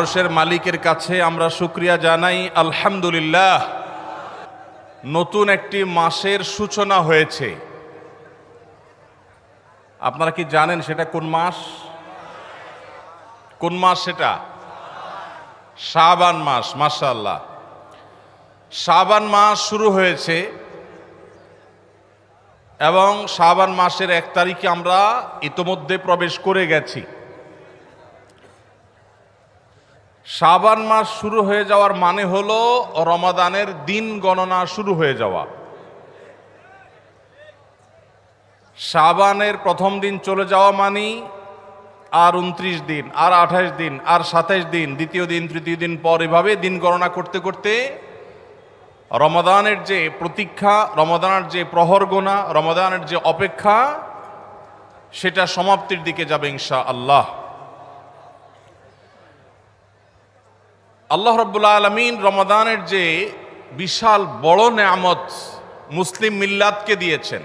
আরশের মালিকের কাছে আমরা শুকরিয়া জানাই আলহামদুলিল্লাহ। নতুন একটি মাসের সূচনা হয়েছে। আপনারা কি জানেন সেটা কোন মাস? কোন মাস সেটা? শাবান মাস। মাশাআল্লাহ, শাবান মাস শুরু হয়েছে এবং শাবান মাসের 1 তারিখে আমরা ইতোমধ্যে প্রবেশ করে গেছি। শাবান মাস শুরু হয়ে যাওয়ার মানে হলো রমাদানের দিন গণনা শুরু হয়ে যাওয়া। শাবানের প্রথম দিন চলে যাওয়া মানে আর 29 দিন, আর 28 দিন, আর 27 দিন, দ্বিতীয় দিন, তৃতীয় দিন পর, এভাবে দিন গণনা করতে করতে রমাদানের যে প্রতীক্ষা, রমাদানের যে প্রহর গোনা, রমাদানের যে অপেক্ষা, সেটা সমাপ্তির দিকে যাবে ইনশাআল্লাহ। আল্লাহ রাব্বুল আলামিন রমাদানের যে বিশাল বড় নেয়ামত মুসলিম মিল্লাতকে দিয়েছেন,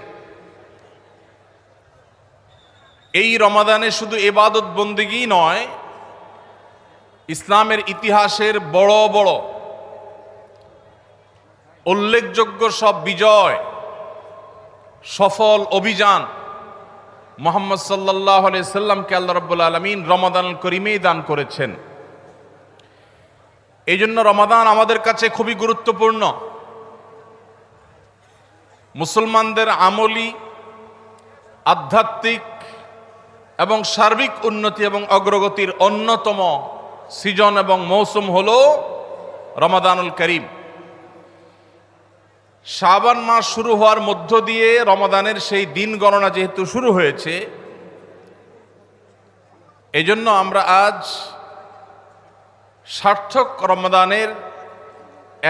এই রমাদানে শুধু ইবাদত বন্দেগী নয়, ইসলামের ইতিহাসের বড় বড় উল্লেখযোগ্য সব বিজয়, সফল অভিযান মুহাম্মদ সাল্লাল্লাহু আলাইহি সাল্লামকে আল্লাহ রাব্বুল আলামিন রমাদানুল করিমেই দান করেছেন। এই জন্য রমাদান আমাদের কাছে খুবই গুরুত্বপূর্ণ। মুসলমানদের আমলি, আধ্যাত্মিক এবং সার্বিক উন্নতি এবং অগ্রগতির অন্যতম সিজন এবং মৌসুম হল রমাদানুল করিম। শাবান মাস শুরু হওয়ার মধ্য দিয়ে রমাদানের সেই দিন গণনা যেহেতু শুরু হয়েছে, এই জন্য আমরা আজ সার্থক রমাদানের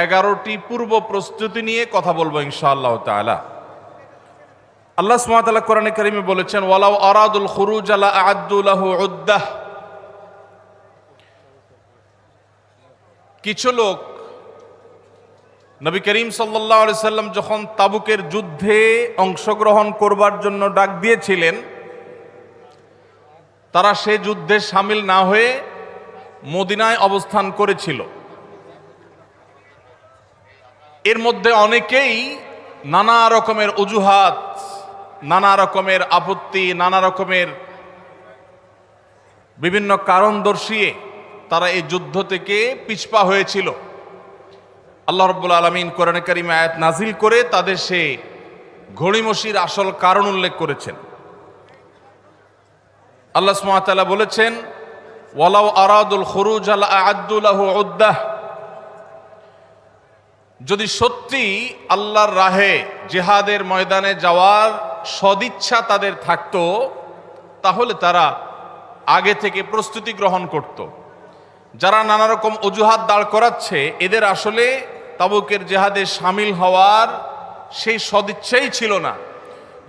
11টি পূর্ব প্রস্তুতি নিয়ে কথা বলবো ইনশাআল্লাহ তাআলা। আল্লাহ সুবহানাহু ওয়া তাআলা কোরআনে কারীমে বলেছেন, ওয়ালাউ আরাদুল খুরুজ লা আ'আদ্দু লাহু উদ্দাহ। কিছু লোক নবী করিম সাল্লাল্লাহু আলাইহি সাল্লাম যখন তাবুকের যুদ্ধে অংশগ্রহণ করবার জন্য ডাক দিয়েছিলেন, তারা সে যুদ্ধে শামিল না হয়ে মদিনায় অবস্থান করেছিল। এর মধ্যে অনেকেই নানা রকমের অজুহাত, নানা রকমের আপত্তি, নানা রকমের বিভিন্ন কারণ দর্শিয়ে তারা এই যুদ্ধ থেকে পিছপা হয়েছিল। আল্লাহ রাব্বুল আলামিন কোরআনে কারীমে আয়াত নাজিল করে তাদের সে ঘড়িমসির আসল কারণ উল্লেখ করেছেন। আল্লাহ সুবহানাহু ওয়া তাআলা বলেছেন, ওয়ালাউ আরাদুল খুরুজ লা আ'আদ্দু লাহু উদ্দাহ। যদি সত্যি আল্লাহর রাহে জিহাদের ময়দানে যাওয়ার সদিচ্ছা তাদের থাকতো, তাহলে তারা আগে থেকে প্রস্তুতি গ্রহণ করত। যারা নানা রকম অজুহাত দাঁড় করাচ্ছে, এদের আসলে তাবুকের জিহাদে শামিল হওয়ার সেই সদিচ্ছাই ছিল না।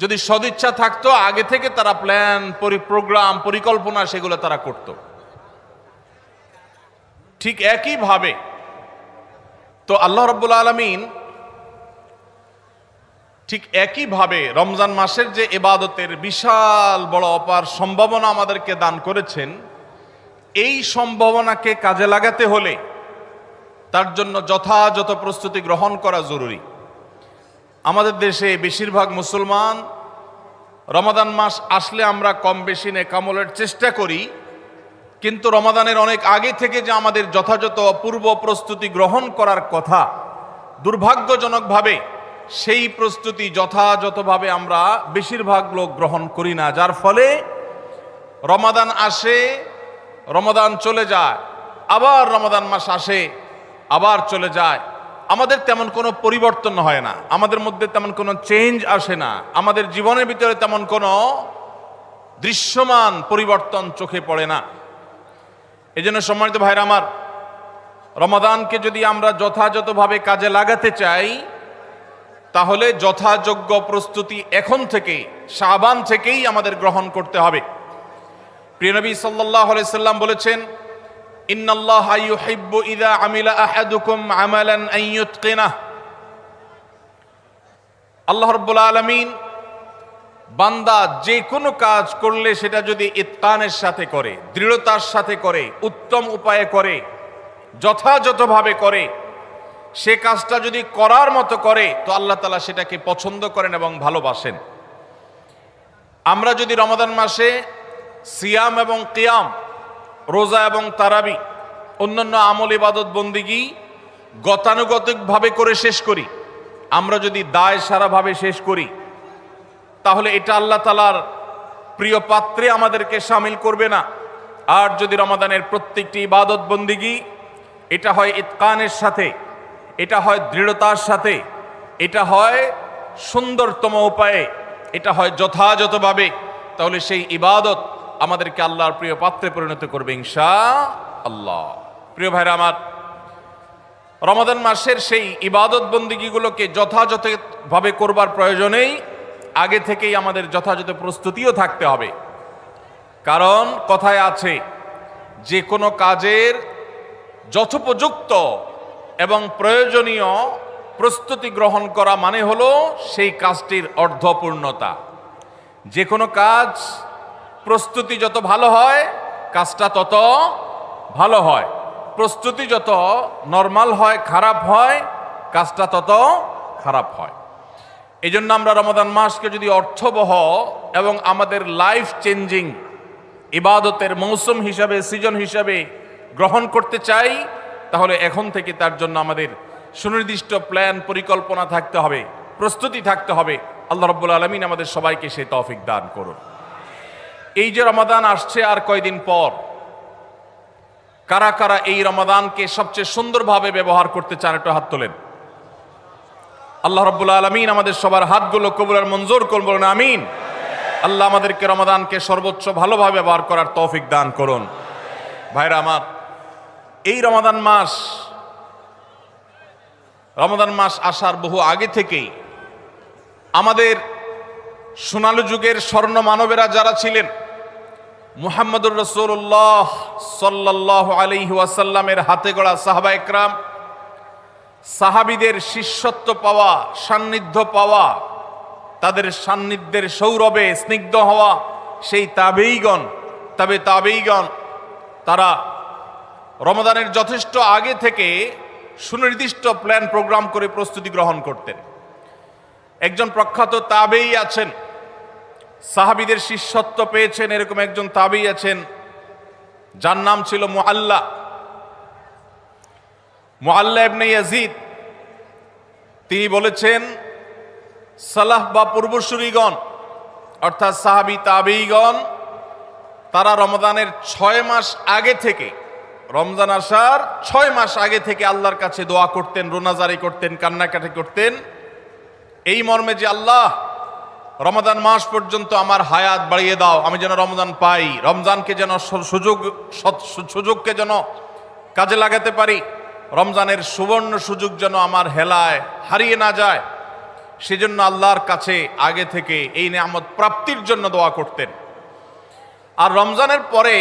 যদি সদিচ্ছা থাকতো, আগে থেকে তারা প্ল্যান, প্রোগ্রাম, পরিকল্পনা সেগুলো তারা করত। ঠিক একইভাবে তো আল্লাহ রাব্বুল আলামিন ঠিক একইভাবে রমজান মাসের যে ইবাদতের বিশাল বড় অপার সম্ভাবনা আমাদেরকে দান করেছেন, এই সম্ভাবনাকে কাজে লাগাতে হলে তার জন্য যথাযথ প্রস্তুতি গ্রহণ করা জরুরি। আমাদের দেশে বেশিরভাগ মুসলমান রমাদান মাস আসলে আমরা কম বেশি নেকামলের চেষ্টা করি, কিন্তু রমাদানের অনেক আগে থেকে যে আমাদের যথাযথ পূর্ব প্রস্তুতি গ্রহণ করার কথা, দুর্ভাগ্যজনকভাবে সেই প্রস্তুতি যথাযথভাবে আমরা বেশিরভাগ লোক গ্রহণ করি না। যার ফলে রমাদান আসে, রমাদান চলে যায়, আবার রমাদান মাস আসে, আবার চলে যায়। আমাদের তেমন কোনো পরিবর্তন হয় না, আমাদের মধ্যে তেমন কোনো চেঞ্জ আসে না, আমাদের জীবনের ভিতরে তেমন কোনো দৃশ্যমান পরিবর্তন চোখে পড়ে না। এই জন্য সম্মানিত ভাইরা আমার, রমাদানকে যদি আমরা যথাযথভাবে কাজে লাগাতে চাই, তাহলে যথাযোগ্য প্রস্তুতি এখন থেকে, শাবান থেকেই আমাদের গ্রহণ করতে হবে। প্রিয় নবী সাল্লাল্লাহু আলাইহি সাল্লাম বলেছেন, ইন্নাল্লাহা ইউহিব্বু ইযা আমিলা আহাদুকুম আমালান আন ইউতকিনাহ। আল্লাহ রাব্বুল আলামিন বান্দা যে কোনো কাজ করলে সেটা যদি ইতকানের সাথে করে, দৃঢ়তার সাথে করে, উত্তম উপায়ে করে, যথাযথভাবে করে, সে কাজটা যদি করার মতো করে তো আল্লাহ তাআলা সেটাকে পছন্দ করেন এবং ভালোবাসেন। আমরা যদি রমাদান মাসে সিয়াম এবং কিয়াম, রোজা এবং তারাবি, অন্যান্য আমল ইবাদত বন্দিগি গতানুগতিকভাবে করে শেষ করি, আমরা যদি দায় সারাভাবে শেষ করি, তাহলে এটা আল্লাহ তাআলার প্রিয় পাত্রে আমাদেরকে শামিল করবে না। আর যদি রমাদানের প্রত্যেকটি ইবাদত বন্দিগি এটা হয় ইতকানের সাথে, এটা হয় দৃঢ়তার সাথে, এটা হয় সুন্দরতম উপায়ে, এটা হয় যথাযথভাবে, তাহলে সেই ইবাদত আমাদেরকে আল্লাহর প্রিয় পাত্রে পরিণত করবে ইনশাআল্লাহ। প্রিয় ভাইরা আমার, রমাদান মাসের সেই ইবাদত বন্দিগিগুলোকে যথাযথভাবে করবার প্রয়োজনেই আগে থেকেই আমাদের যথাযথ প্রস্তুতিও থাকতে হবে। কারণ কথায় আছে, যে কোনো কাজের যথোপযুক্ত এবং প্রয়োজনীয় প্রস্তুতি গ্রহণ করা মানে হলো সেই কাজটির অর্ধপূর্ণতা। যে কোনো কাজ প্রস্তুতি যত ভালো হয় কাজটা তত ভালো হয়, প্রস্তুতি যত নরমাল হয়, খারাপ হয়, কাজটা তত খারাপ হয়। এই জন্য আমরা রমাদান মাসকে যদি অর্থবহ এবং আমাদের লাইফ চেঞ্জিং ইবাদতের মৌসুম হিসাবে, সিজন হিসাবে গ্রহণ করতে চাই, তাহলে এখন থেকে তার জন্য আমাদের সুনির্দিষ্ট প্ল্যান, পরিকল্পনা থাকতে হবে, প্রস্তুতি থাকতে হবে। আল্লাহ রাব্বুল আলামিন আমাদের সবাইকে সেই তৌফিক দান করুন। এই যে রমাদান আসছে আর কয়দিন পর, কারা কারা এই রমাদানকে সবচেয়ে সুন্দরভাবে ব্যবহার করতে চান একটু হাত তোলেন। আল্লাহ রাব্বুল আলামিন আমাদের সবার হাতগুলো কবুল আর মঞ্জুর করুন, বলুন আমিন। আল্লাহ আমাদেরকে রমাদানকে সর্বোচ্চ ভালোভাবে ব্যবহার করার তৌফিক দান করুন। ভাইরা আমার, এই রমাদান মাস আসার বহু আগে থেকেই আমাদের সোনালু যুগের স্বর্ণ মানবেরা যারা ছিলেন, মুহাম্মদুর রাসূলুল্লাহ সাল্লাল্লাহু আলাইহি ওয়াসাল্লামের হাতে গড়া সাহাবা একরাম, সাহাবীদের শিষ্যত্ব পাওয়া, সান্নিধ্য পাওয়া, তাদের সান্নিধ্যের সৌরভে স্নিগ্ধ হওয়া সেই তাবেঈগণ, তারা রমাদানের যথেষ্ট আগে থেকে সুনির্দিষ্ট প্ল্যান প্রোগ্রাম করে প্রস্তুতি গ্রহণ করতেন। একজন প্রখ্যাত তাবেঈ আছেন, সাহাবীদের শিষ্যত্ব পেয়েছেন, এরকম একজন তাবেঈ আছেন যার নাম ছিল মুআল্লা ইবনে ইয়াজিদ। তিনি বলেছেন, সালাহ বা পূর্বসূরীগণ অর্থাৎ সাহাবী তাবেঈগণ তারা রমাদানের 6 মাস আগে থেকে, রমজান আসার 6 মাস আগে থেকে আল্লাহর কাছে দোয়া করতেন, রোনাজারি করতেন, কান্নাকাটি করতেন, এই মর্মে যে আল্লাহ রমাদান মাস পর্যন্ত আমার হায়াত বাড়িয়ে দাও, আমি যেন রমজান পাই, রমজানকে যেন সুযোগকে যেন কাজে লাগাতে পারি, রমজানের সুবর্ণ সুযোগ যেন আমার হেলায় হারিয়ে না যায়, সেজন্য আল্লাহর কাছে আগে থেকে এই নিয়ামত প্রাপ্তির জন্য দোয়া করতেন। আর রমজানের পরে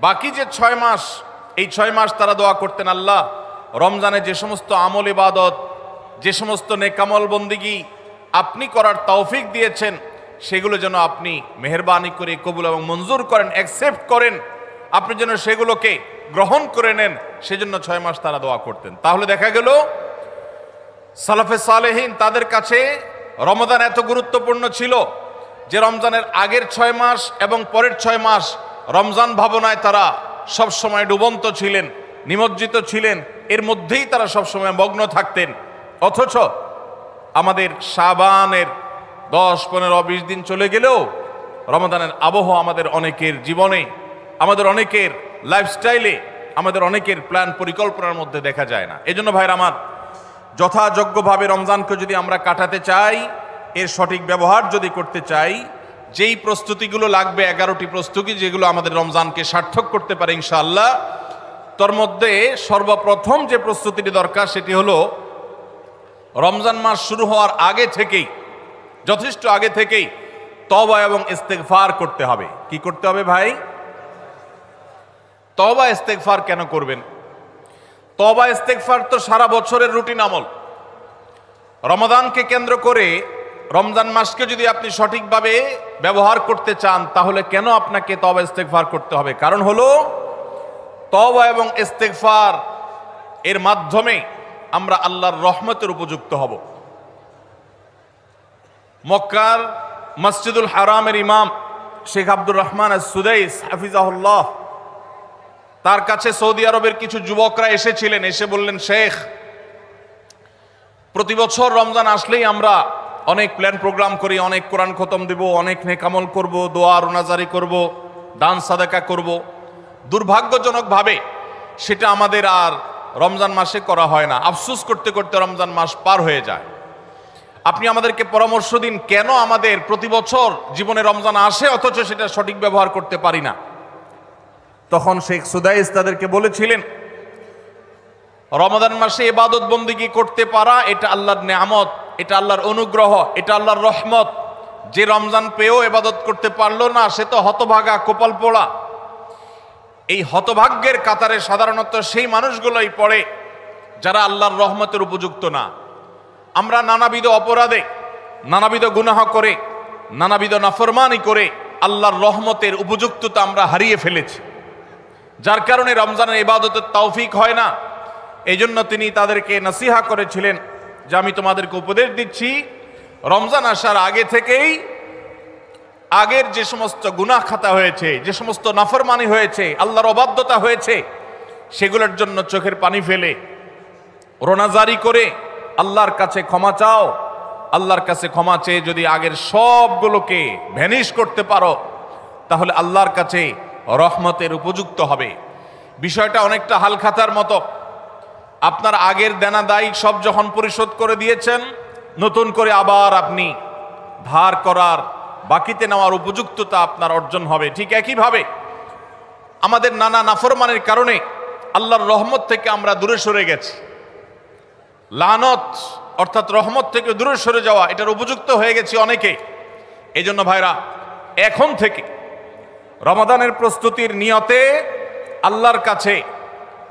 বাকি যে 6 মাস, এই 6 মাস তারা দোয়া করতেন, আল্লাহ রমজানে যে সমস্ত আমল ইবাদত, যে সমস্ত নেকামল বন্দিগি আপনি করার তৌফিক দিয়েছেন, সেগুলো যেন আপনি মেহেরবানি করে কবুল এবং মঞ্জুর করেন, অ্যাকসেপ্ট করেন, আপনি যেন সেগুলোকে গ্রহণ করে নেন, সেজন্য 6 মাস তারা দোয়া করতেন। তাহলে দেখা গেল সালাফে সালেহিন তাদের কাছে রমাদান এত গুরুত্বপূর্ণ ছিল যে রমজানের আগের 6 মাস এবং পরের 6 মাস রমজান ভাবনায় তারা সব সময় ডুবন্ত ছিলেন, নিমজ্জিত ছিলেন, এর মধ্যেই তারা সব সময় মগ্ন থাকতেন। অথচ আমাদের শাবানের 10, 15, 20 দিন চলে গেলেও রমাদানের আবহ আমাদের অনেকের জীবনে, আমাদের অনেকের লাইফস্টাইলে, আমাদের অনেকের প্ল্যান পরিকল্পনার মধ্যে দেখা যায় না। এজন্য ভাইরা আমার, যথাযোগ্যভাবে রমজানকে যদি আমরা কাটাতে চাই, এর সঠিক ব্যবহার যদি করতে চাই, যেই প্রস্তুতিগুলো লাগবে, 11টি প্রস্তুতি যেগুলো আমাদের রমজানকে সার্থক করতে পারে ইনশাআল্লাহ, তার মধ্যে সর্বপ্রথম যে প্রস্তুতিটি দরকার সেটি হলো রমজান মাস শুরু হওয়ার আগে থেকেই, যথেষ্ট আগে থেকেই তওবা এবং ইস্তেগফার করতে হবে। কি করতে হবে ভাই? তওবা ইস্তেগফার কেন করবেন? তওবা ইস্তেগফার তো সারা বছরের রুটিন আমল। রমাদানকে কেন্দ্র করে রমজান মাসকে যদি আপনি সঠিকভাবে ব্যবহার করতে চান, তাহলে কেন আপনাকে তওবা ইস্তেগফার করতে হবে? কারণ হলো তওবা এবং ইস্তেগফার এর মাধ্যমে আমরা আল্লাহর রহমতের উপযুক্ত হব। মক্কার মসজিদুল হারামের ইমাম শেখ আব্দুর রহমান আস-সুদাইস হাফিজাহুল্লাহ, তার কাছে সৌদি আরবের কিছু যুবকরা এসেছিলেন, এসে বললেন, শেখ, প্রতি বছর রমজান আসলেই আমরা অনেক প্ল্যান প্রোগ্রাম করি, অনেক কোরআন খতম দেব, অনেক নেকামল করব, দোয়া রোনাজারি করব, দান সাদাকা করব। দুর্ভাগ্যজনকভাবে সেটা আমাদের আর রমজান মাসে করা হয় না। আফসোস করতে করতে রমজান মাস পার হয়ে যায়। আপনি আমাদেরকে পরামর্শ দিন, কেন আমাদের প্রতি বছর জীবনে রমজান আসে অথচ সেটা সঠিক ব্যবহার করতে পারি না। তখন শেখ সুদাইস তাদেরকে বলেছিলেন, রমাদান মাসে ইবাদত বন্দেগী করতে পারা এটা আল্লাহর নেয়ামত, এটা আল্লাহর অনুগ্রহ, এটা আল্লাহর রহমত। যে রমজান পেয়েও ইবাদত করতে পারলো না সে তো হতভাগা, কপাল পোড়া। এই হতভাগ্যের কাতারে সাধারণত সেই মানুষগুলোই পড়ে যারা আল্লাহর রহমতের উপযুক্ত না। আমরা নানাবিধ অপরাধে, নানাবিধ গুনাহ করে, নানাবিধ নাফরমানি করে আল্লাহর রহমতের উপযুক্ততা আমরা হারিয়ে ফেলেছি, যার কারণে রমজানের ইবাদতের তৌফিক হয় না। এই জন্য তিনি তাদেরকে নসিহা করেছিলেন যে আমি তোমাদেরকে উপদেশ দিচ্ছি, রমজান আসার আগে থেকেই আগের যে সমস্ত গুনাহ খাতা হয়েছে, যে সমস্ত নাফরমানি হয়েছে, আল্লাহর অবাধ্যতা হয়েছে, সেগুলোর জন্য চোখের পানি ফেলে রোনাজারি করে আল্লাহর কাছে ক্ষমা চাও। আল্লাহর কাছে ক্ষমা চেয়ে যদি আগের সবগুলোকে ভ্যানিশ করতে পারো তাহলে আল্লাহর কাছে রহমতের উপযুক্ত হবে। বিষয়টা অনেকটা হালখাতার মতো। আপনার আগের দেনা দায় সব যখন পরিশোধ করে দিয়েছেন, নতুন করে আবার আপনি ধার করার, বাকিতে নেওয়ার উপযুক্ততা আপনার অর্জন হবে। ঠিক একইভাবে আমাদের নানা নাফরমানের কারণে আল্লাহর রহমত থেকে আমরা দূরে সরে গেছি। লানত অর্থাৎ রহমত থেকে দূরে সরে যাওয়া, এটার উপযুক্ত হয়ে গেছি অনেকে। এই জন্য ভাইরা, এখন থেকে রমাদানের প্রস্তুতির নিয়তে আল্লাহর কাছে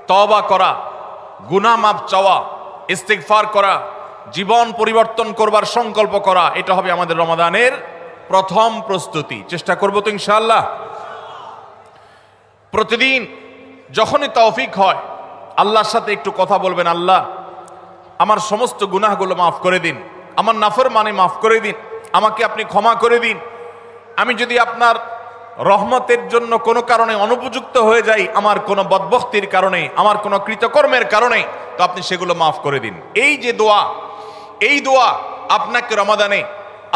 তওবা করা, গুনাহ মাফ চাওয়া, ইস্তিগফার করা, জীবন পরিবর্তন করবার সংকল্প করা, এটা হবে আমাদের রমাদানের প্রথম প্রস্তুতি। চেষ্টা করব তো ইনশাআল্লাহ। প্রতিদিন যখনই তৌফিক হয় আল্লাহর সাথে একটু কথা বলবেন, আল্লাহ আমার সমস্ত গুনাহগুলো মাফ করে দিন, আমার নাফরমানি মাফ করে দিন, আমাকে আপনি ক্ষমা করে দিন। আমি যদি আপনার রহমতের জন্য কোনো কারণে অনুপযুক্ত হয়ে যাই, আমার কোনো বদবখতির কারণে, আমার কোনো কৃতকর্মের কারণে, তো আপনি সেগুলো মাফ করে দিন। এই যে দোয়া, এই দোয়া আপনাকে রমাদানে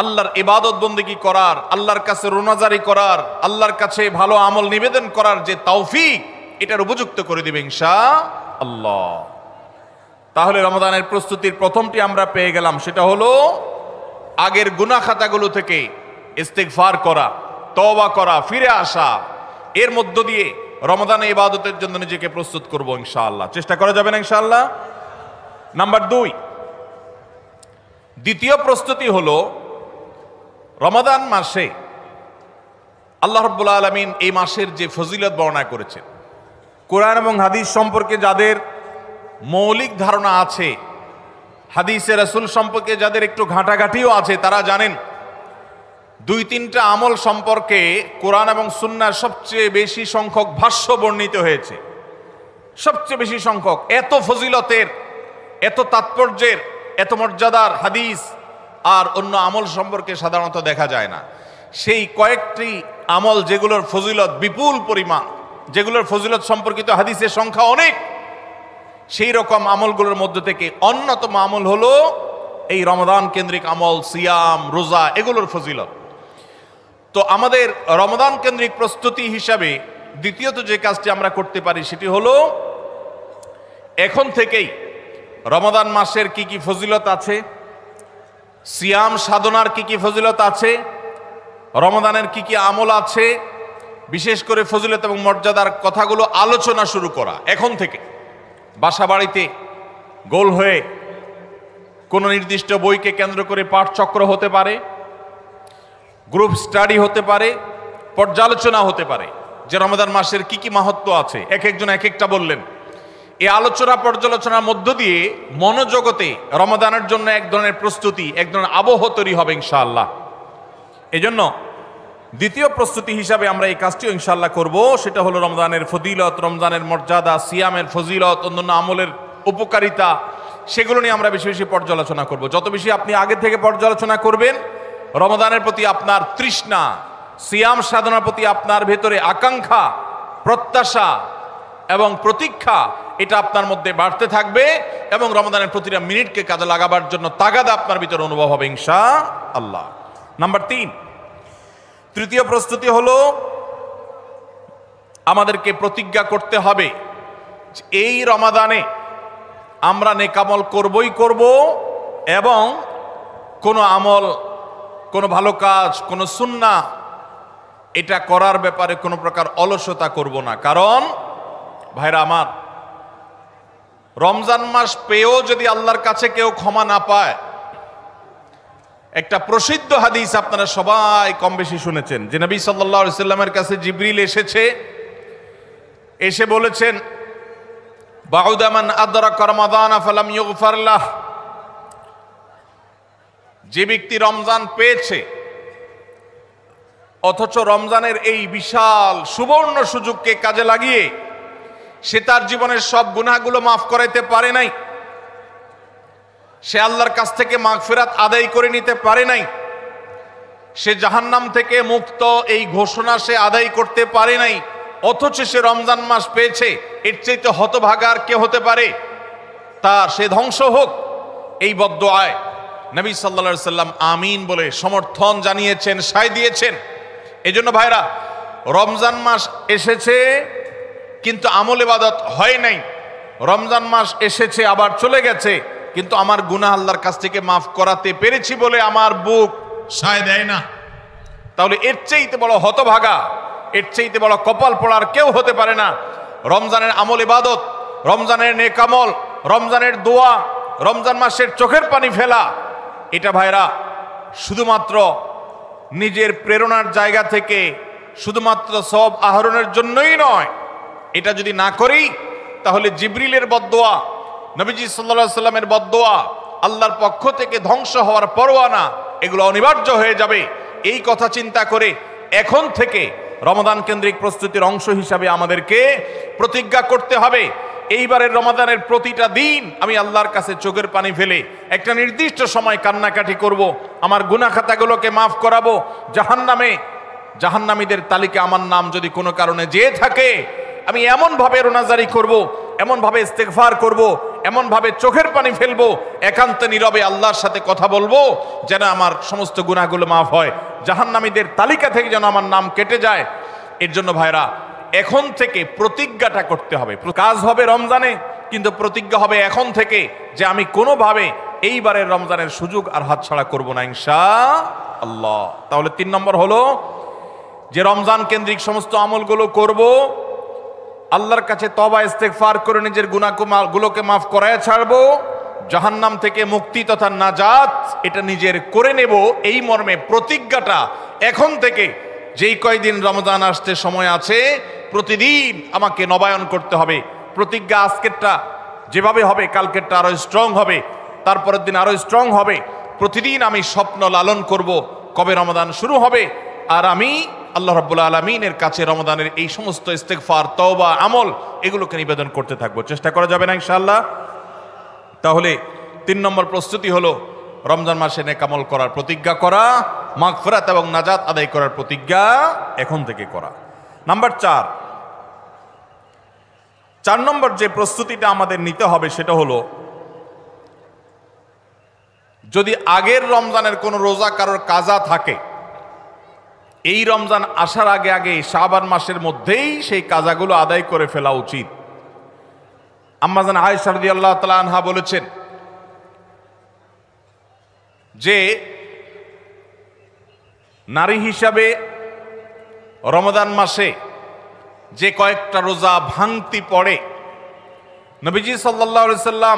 আল্লাহর ইবাদত বন্দেগী করার, আল্লাহর কাছে রোনাজারি করার, আল্লাহর কাছে ভালো আমল নিবেদন করার যে তৌফিক, এটার উপযুক্ত করে দিবে ইনশাআল্লাহ। তাহলে রমাদানের প্রস্তুতির প্রথমটি আমরা পেয়ে গেলাম, সেটা হলো আগের গুনাহ খাতাগুলো থেকে ইস্তিগফার করা, তওবা করা, ফিরে আসা। এর মধ্য দিয়ে রমাদানে ইবাদতের জন্য নিজেকে প্রস্তুত করব ইনশাআল্লাহ। চেষ্টা করা যাবে না ইনশাআল্লাহ। নাম্বার 2, দ্বিতীয় প্রস্তুতি হলো রমাদান মাসে আল্লাহ রাব্বুল আলামিন এই মাসের যে ফজিলত বর্ণনা করেছেন, কোরআন এবং হাদিস সম্পর্কে যাদের মৌলিক ধারণা আছে, হাদিসে রাসূল সম্পর্কে যাদের একটু ঘাটাঘাটিও আছে, তারা জানেন 2-3টা আমল সম্পর্কে কোরআন এবং সুন্নাহ সবচেয়ে বেশি সংখ্যক ভাষ্য বর্ণিত হয়েছে। সবচেয়ে বেশি সংখ্যক। এত ফজিলতের, এত তাৎপর্যের, এত মর্যাদার হাদিস আর অন্য আমল সম্পর্কে সাধারণত দেখা যায় না। সেই কয়েকটি আমল যেগুলোর ফজিলত বিপুল পরিমাণ, যেগুলোর ফজিলত সম্পর্কিত হাদিসের সংখ্যা অনেক, সেই রকম আমলগুলোর মধ্য থেকে অন্যতম আমল হলো এই রমাদান কেন্দ্রিক আমল, সিয়াম, রোজা, এগুলোর ফজিলত। তো আমাদের রমাদান কেন্দ্রিক প্রস্তুতি হিসাবে দ্বিতীয়ত যে কাজটি আমরা করতে পারি সেটি হলো এখন থেকেই রমাদান মাসের কি কি ফজিলত আছে, সিয়াম সাধনার কি কি ফজিলত আছে, রমাদানের কি কি আমল আছে, বিশেষ করে ফজিলত এবং মর্যাদার কথাগুলো আলোচনা শুরু করা এখন থেকে। বাসা বাড়িতে গোল হয়ে কোনো নির্দিষ্ট বইকে কেন্দ্র করে পাঠচক্র হতে পারে, গ্রুপ স্টাডি হতে পারে, পর্যালোচনা হতে পারে যে রমাদান মাসের কি কি মাহাত্ম্য আছে। এক একজন এক একটা বললেন। এই আলোচনা পর্যালোচনার মধ্য দিয়ে মনোজগতে রমাদানের জন্য এক ধরনের প্রস্তুতি, এক ধরনের আবহ তৈরি হবে ইনশাআল্লাহ। এজন্য দ্বিতীয় প্রস্তুতি হিসাবে আমরা এই কাজটিও ইনশাআল্লাহ করব, সেটা হলো রমজানের ফজিলত, রমজানের মর্যাদা, সিয়ামের ফজিলত, অন্যান্য আমলের উপকারিতা, সেগুলো নিয়ে আমরা বেশি বেশি পর্যালোচনা করব। যত বেশি আপনি আগে থেকে পর্যালোচনা করবেন, রমজানের প্রতি আপনার তৃষ্ণা, সিয়াম সাধনার প্রতি আপনার ভেতরে আকাঙ্ক্ষা, প্রত্যাশা এবং প্রতীক্ষা, এটা আপনার মধ্যে বাড়তে থাকবে এবং রমজানের প্রতিটা মিনিটকে কাজে লাগাবার জন্য তাগাদা আপনার ভিতরে অনুভব হবে ইনশাআল্লাহ। নাম্বার 3, তৃতীয় প্রস্তুতি হলো আমাদেরকে প্রতিজ্ঞা করতে হবে এই রমাদানে আমরা নেকামল করবই করব এবং কোনো আমল, কোনো ভালো কাজ, কোনো সুন্নাহ এটা করার ব্যাপারে কোনো প্রকার অলসতা করব না। কারণ ভাইরা আমার, রমজান মাস পেয়েও যদি আল্লাহর কাছে কেউ ক্ষমা না পায়, একটা প্রসিদ্ধ হাদিস আপনারা সবাই কম বেশি শুনেছেন যে নবী সাল্লাল্লাহু আলাইহি সাল্লামের কাছে জিবরিল এসে বলেছেন, বাউদা মান আদরাকা রমাদানা ফালাম ইউগফার লাহ, যে ব্যক্তি রমজান পেয়েছে অথচ রমজানের এই বিশাল সুবর্ণ সুযোগকে কাজে লাগিয়ে সে তার জীবনের সব গুনাহগুলো মাফ করাইতে পারে নাই, সে আল্লাহর কাছ থেকে মাগফিরাত আদায় করে নিতে পারে নাই, সে জাহান্নাম থেকে মুক্ত এই ঘোষণা সে আদায় করতে পারে নাই, অথচ সে রমজান মাস পেয়েছে, এর চাইতে হতভাগা আর কে হতে পারে? তার সে ধ্বংস হোক, এই বদদুআয় নবী সাল্লাল্লাহু আলাইহি সাল্লাম আমিন বলে সমর্থন জানিয়েছেন, সায় দিয়েছেন। এজন্য ভাইরা, রমজান মাস এসেছে কিন্তু আমল ইবাদত হয় নাই, রমজান মাস এসেছে আবার চলে গেছে কিন্তু আমার গুনাহ আল্লাহর কাছ থেকে মাফ করাতে পেরেছি বলে আমার বুক সায় দেয় না, তাহলে এর চাইতে বড় হতভাগা, এর চাইতে বড় কপাল পড়ার কেউ হতে পারে না। রমজানের আমল ইবাদত, রমজানের নেকামল, রমজানের দোয়া, রমজান মাসের চোখের পানি ফেলা, এটা ভাইরা শুধুমাত্র নিজের প্রেরণার জায়গা থেকে শুধুমাত্র সব আহরণের জন্যই নয়। এটা যদি না করি তাহলে জিবরিলের বদদোয়া, নবীজি সাল্লাল্লাহু আলাইহি সাল্লামের বদদোয়া, আল্লাহর পক্ষ থেকে ধ্বংস হওয়ার পরোয়ানা, এগুলো অনিবার্য হয়ে যাবে। এই কথা চিন্তা করে এখন থেকে রমাদান কেন্দ্রিক প্রস্তুতির অংশ হিসাবে আমাদেরকে প্রতিজ্ঞা করতে হবে, এইবারের রমাদানের প্রতিটা দিন আমি আল্লাহর কাছে চোখের পানি ফেলে একটা নির্দিষ্ট সময় কান্নাকাটি করব, আমার গুনাহ খাতাগুলোকে মাফ করাবো, জাহান্নামীদের তালিকা আমার নাম যদি কোনো কারণে যেয়ে থাকে, আমি এমনভাবে রোনাজারি করব, এমনভাবে ইস্তেগফার করব, এমনভাবে চোখের পানি ফেলবো, একান্ত নীরবে আল্লাহর সাথে কথা বলবো যেন আমার সমস্ত গুনাহগুলো মাফ হয়, জাহান্নামীদের তালিকা থেকে যেন আমার নাম কেটে যায়। এর জন্য ভাইরা এখন থেকে প্রতিজ্ঞাটা করতে হবে। কাজ হবে রমজানে, কিন্তু প্রতিজ্ঞা হবে এখন থেকে যে আমি কোনোভাবে এইবারের রমজানের সুযোগ আর হাতছাড়া করব না ইনশাআল্লাহ। তাহলে 3 নম্বর হলো যে রমজান কেন্দ্রিক সমস্ত আমলগুলো করব, আল্লাহর কাছে তওবা ইস্তেগফার করে নিজের গুনাহগুলোকে মাফ করায় ছাড়বো, জাহান্নাম থেকে মুক্তি তথা নাজাত এটা নিজের করে নেব, এই মর্মে প্রতিজ্ঞাটা এখন থেকে যেই কয়দিন রমজান আসতে সময় আছে প্রতিদিন আমাকে নবায়ন করতে হবে। প্রতিজ্ঞা আজকেরটা যেভাবে হবে কালকেরটা আরো স্ট্রং হবে, তারপরের দিন আরো স্ট্রং হবে। প্রতিদিন আমি স্বপ্ন লালন করব কবে রমজান শুরু হবে, আর আমি আল্লাহ রাব্বুল আলামিনের কাছে রমজানের এই সমস্ত ইস্তেগফার, তওবা, আমল এগুলোকে নিবেদন করতে থাকবো। চেষ্টা করা যাবে না ইনশাআল্লাহ? তাহলে 3 নম্বর প্রস্তুতি হলো রমজান মাসে নেকামল করার প্রতিজ্ঞা করা, মাগফিরাত এবং নাজাত আদায় করার প্রতিজ্ঞা এখন থেকে করা। নাম্বার 4 নম্বর যে প্রস্তুতিটা আমাদের নিতে হবে সেটা হলো, যদি আগের রমজানের কোনো রোজা কারোর কাজা থাকে, এই রমজান আসার আগে শাবান মাসের মধ্যেই সেই কাজাগুলো আদায় করে ফেলা উচিত। আম্মা জান আয়েশা রাদিয়াল্লাহু তাআলা আনহা বলেছেন যে নারী হিসাবে রমজান মাসে যে কয়েকটা রোজা ভাঙতি পড়ে, নবীজি সাল্লাল্লাহু আলাইহি সাল্লাম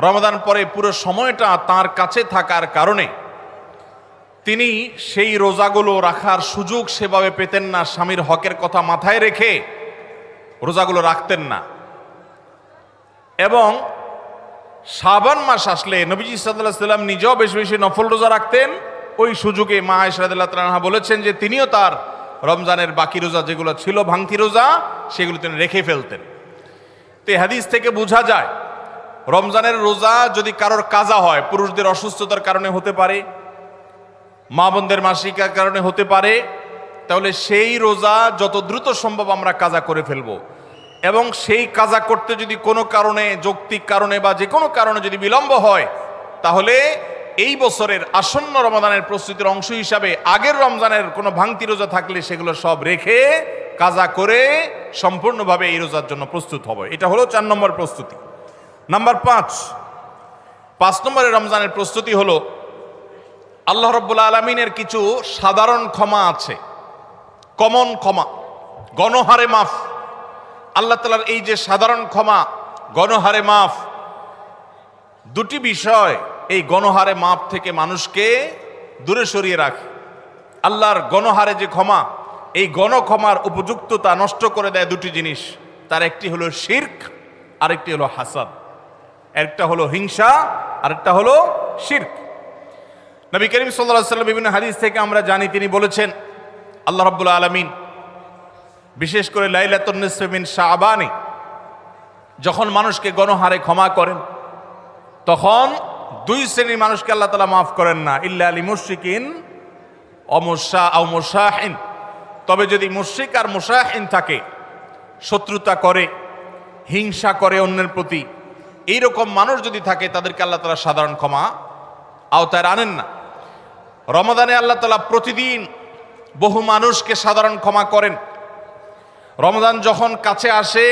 রমজান পরে পুরো সময়টা তার কাছে থাকার কারণে তিনি সেই রোজাগুলো রাখার সুযোগ সেভাবে পেতেন না, স্বামীর হকের কথা মাথায় রেখে রোজাগুলো রাখতেন না। এবং শাবান মাস আসলে নবীজি সাল্লাল্লাহু আলাইহি সাল্লাম নিজেও বেশি বেশি নফল রোজা রাখতেন ওই সুযোগে মা আয়েশা রাদিয়াল্লাহু তাআলা আনহা বলেছেন যে তিনিও তার রমজানের বাকি রোজা যেগুলো ছিল ভাঙতি রোজা সেগুলো তিনি রেখে ফেলতেন। তো এই হাদিস থেকে বোঝা যায় রমজানের রোজা যদি কারোর কাজা হয়, পুরুষদের অসুস্থতার কারণে হতে পারে, মা বোনদের মাসিকার কারণে হতে পারে, তাহলে সেই রোজা যত দ্রুত সম্ভব আমরা কাজা করে ফেলবো। এবং সেই কাজা করতে যদি কোনো কারণে, যৌক্তিক কারণে বা যে কোনো কারণে যদি বিলম্ব হয়, তাহলে এই বছরের আসন্ন রমাদানের প্রস্তুতির অংশ হিসাবে আগের রমজানের কোনো ভাঙতি রোজা থাকলে সেগুলো সব রেখে কাজা করে সম্পূর্ণভাবে এই রোজার জন্য প্রস্তুত হবে। এটা হলো 4 নম্বর প্রস্তুতি। নাম্বার 5 নম্বরের রমজানের প্রস্তুতি হলো আল্লাহ রাব্বুল আলামিনের কিছু সাধারণ ক্ষমা আছে, কমন ক্ষমা, গণহারে মাফ। আল্লাহ তাআলার এই যে সাধারণ ক্ষমা, গণহারে মাফ, দুটি বিষয় এই গণহারে মাফ থেকে মানুষকে দূরে সরিয়ে রাখে। আল্লাহর গণহারে যে ক্ষমা, এই গণক্ষমার উপযুক্ততা নষ্ট করে দেয় দুটি জিনিস। তার একটি হলো শিরক, আরেকটি হলো হাসাদ। একটা হলো হিংসা, আরেকটা হলো শিরক। নবী করিম সাল্লাল্লাহু আলাইহি ওয়াসাল্লাম বিভিন্ন হাদিস থেকে আমরা জানি, তিনি বলেছেন আল্লাহ রাব্বুল আলামিন বিশেষ করে লাইলাতুন নিসফি মিন শাবানে যখন মানুষকে গণহারে ক্ষমা করেন, তখন 2 শ্রেণীর মানুষকে আল্লাহ তাআলা মাফ করেন না, ইল্লা লিল মুশরিকিন আও মুশাহিন। তবে যদি মুশরিক আর মুশাহিন থাকে, শত্রুতা করে, হিংসা করে অন্যের প্রতি, এইরকম মানুষ যদি থাকে, তাদেরকে আল্লাহ তাআলা সাধারণ ক্ষমা আওতায় আনেন না। রমাদানে আল্লাহ তাআলা প্রতিদিন বহু মানুষকে সাধারণ ক্ষমা করেন। রমজান যখন কাছে আসে,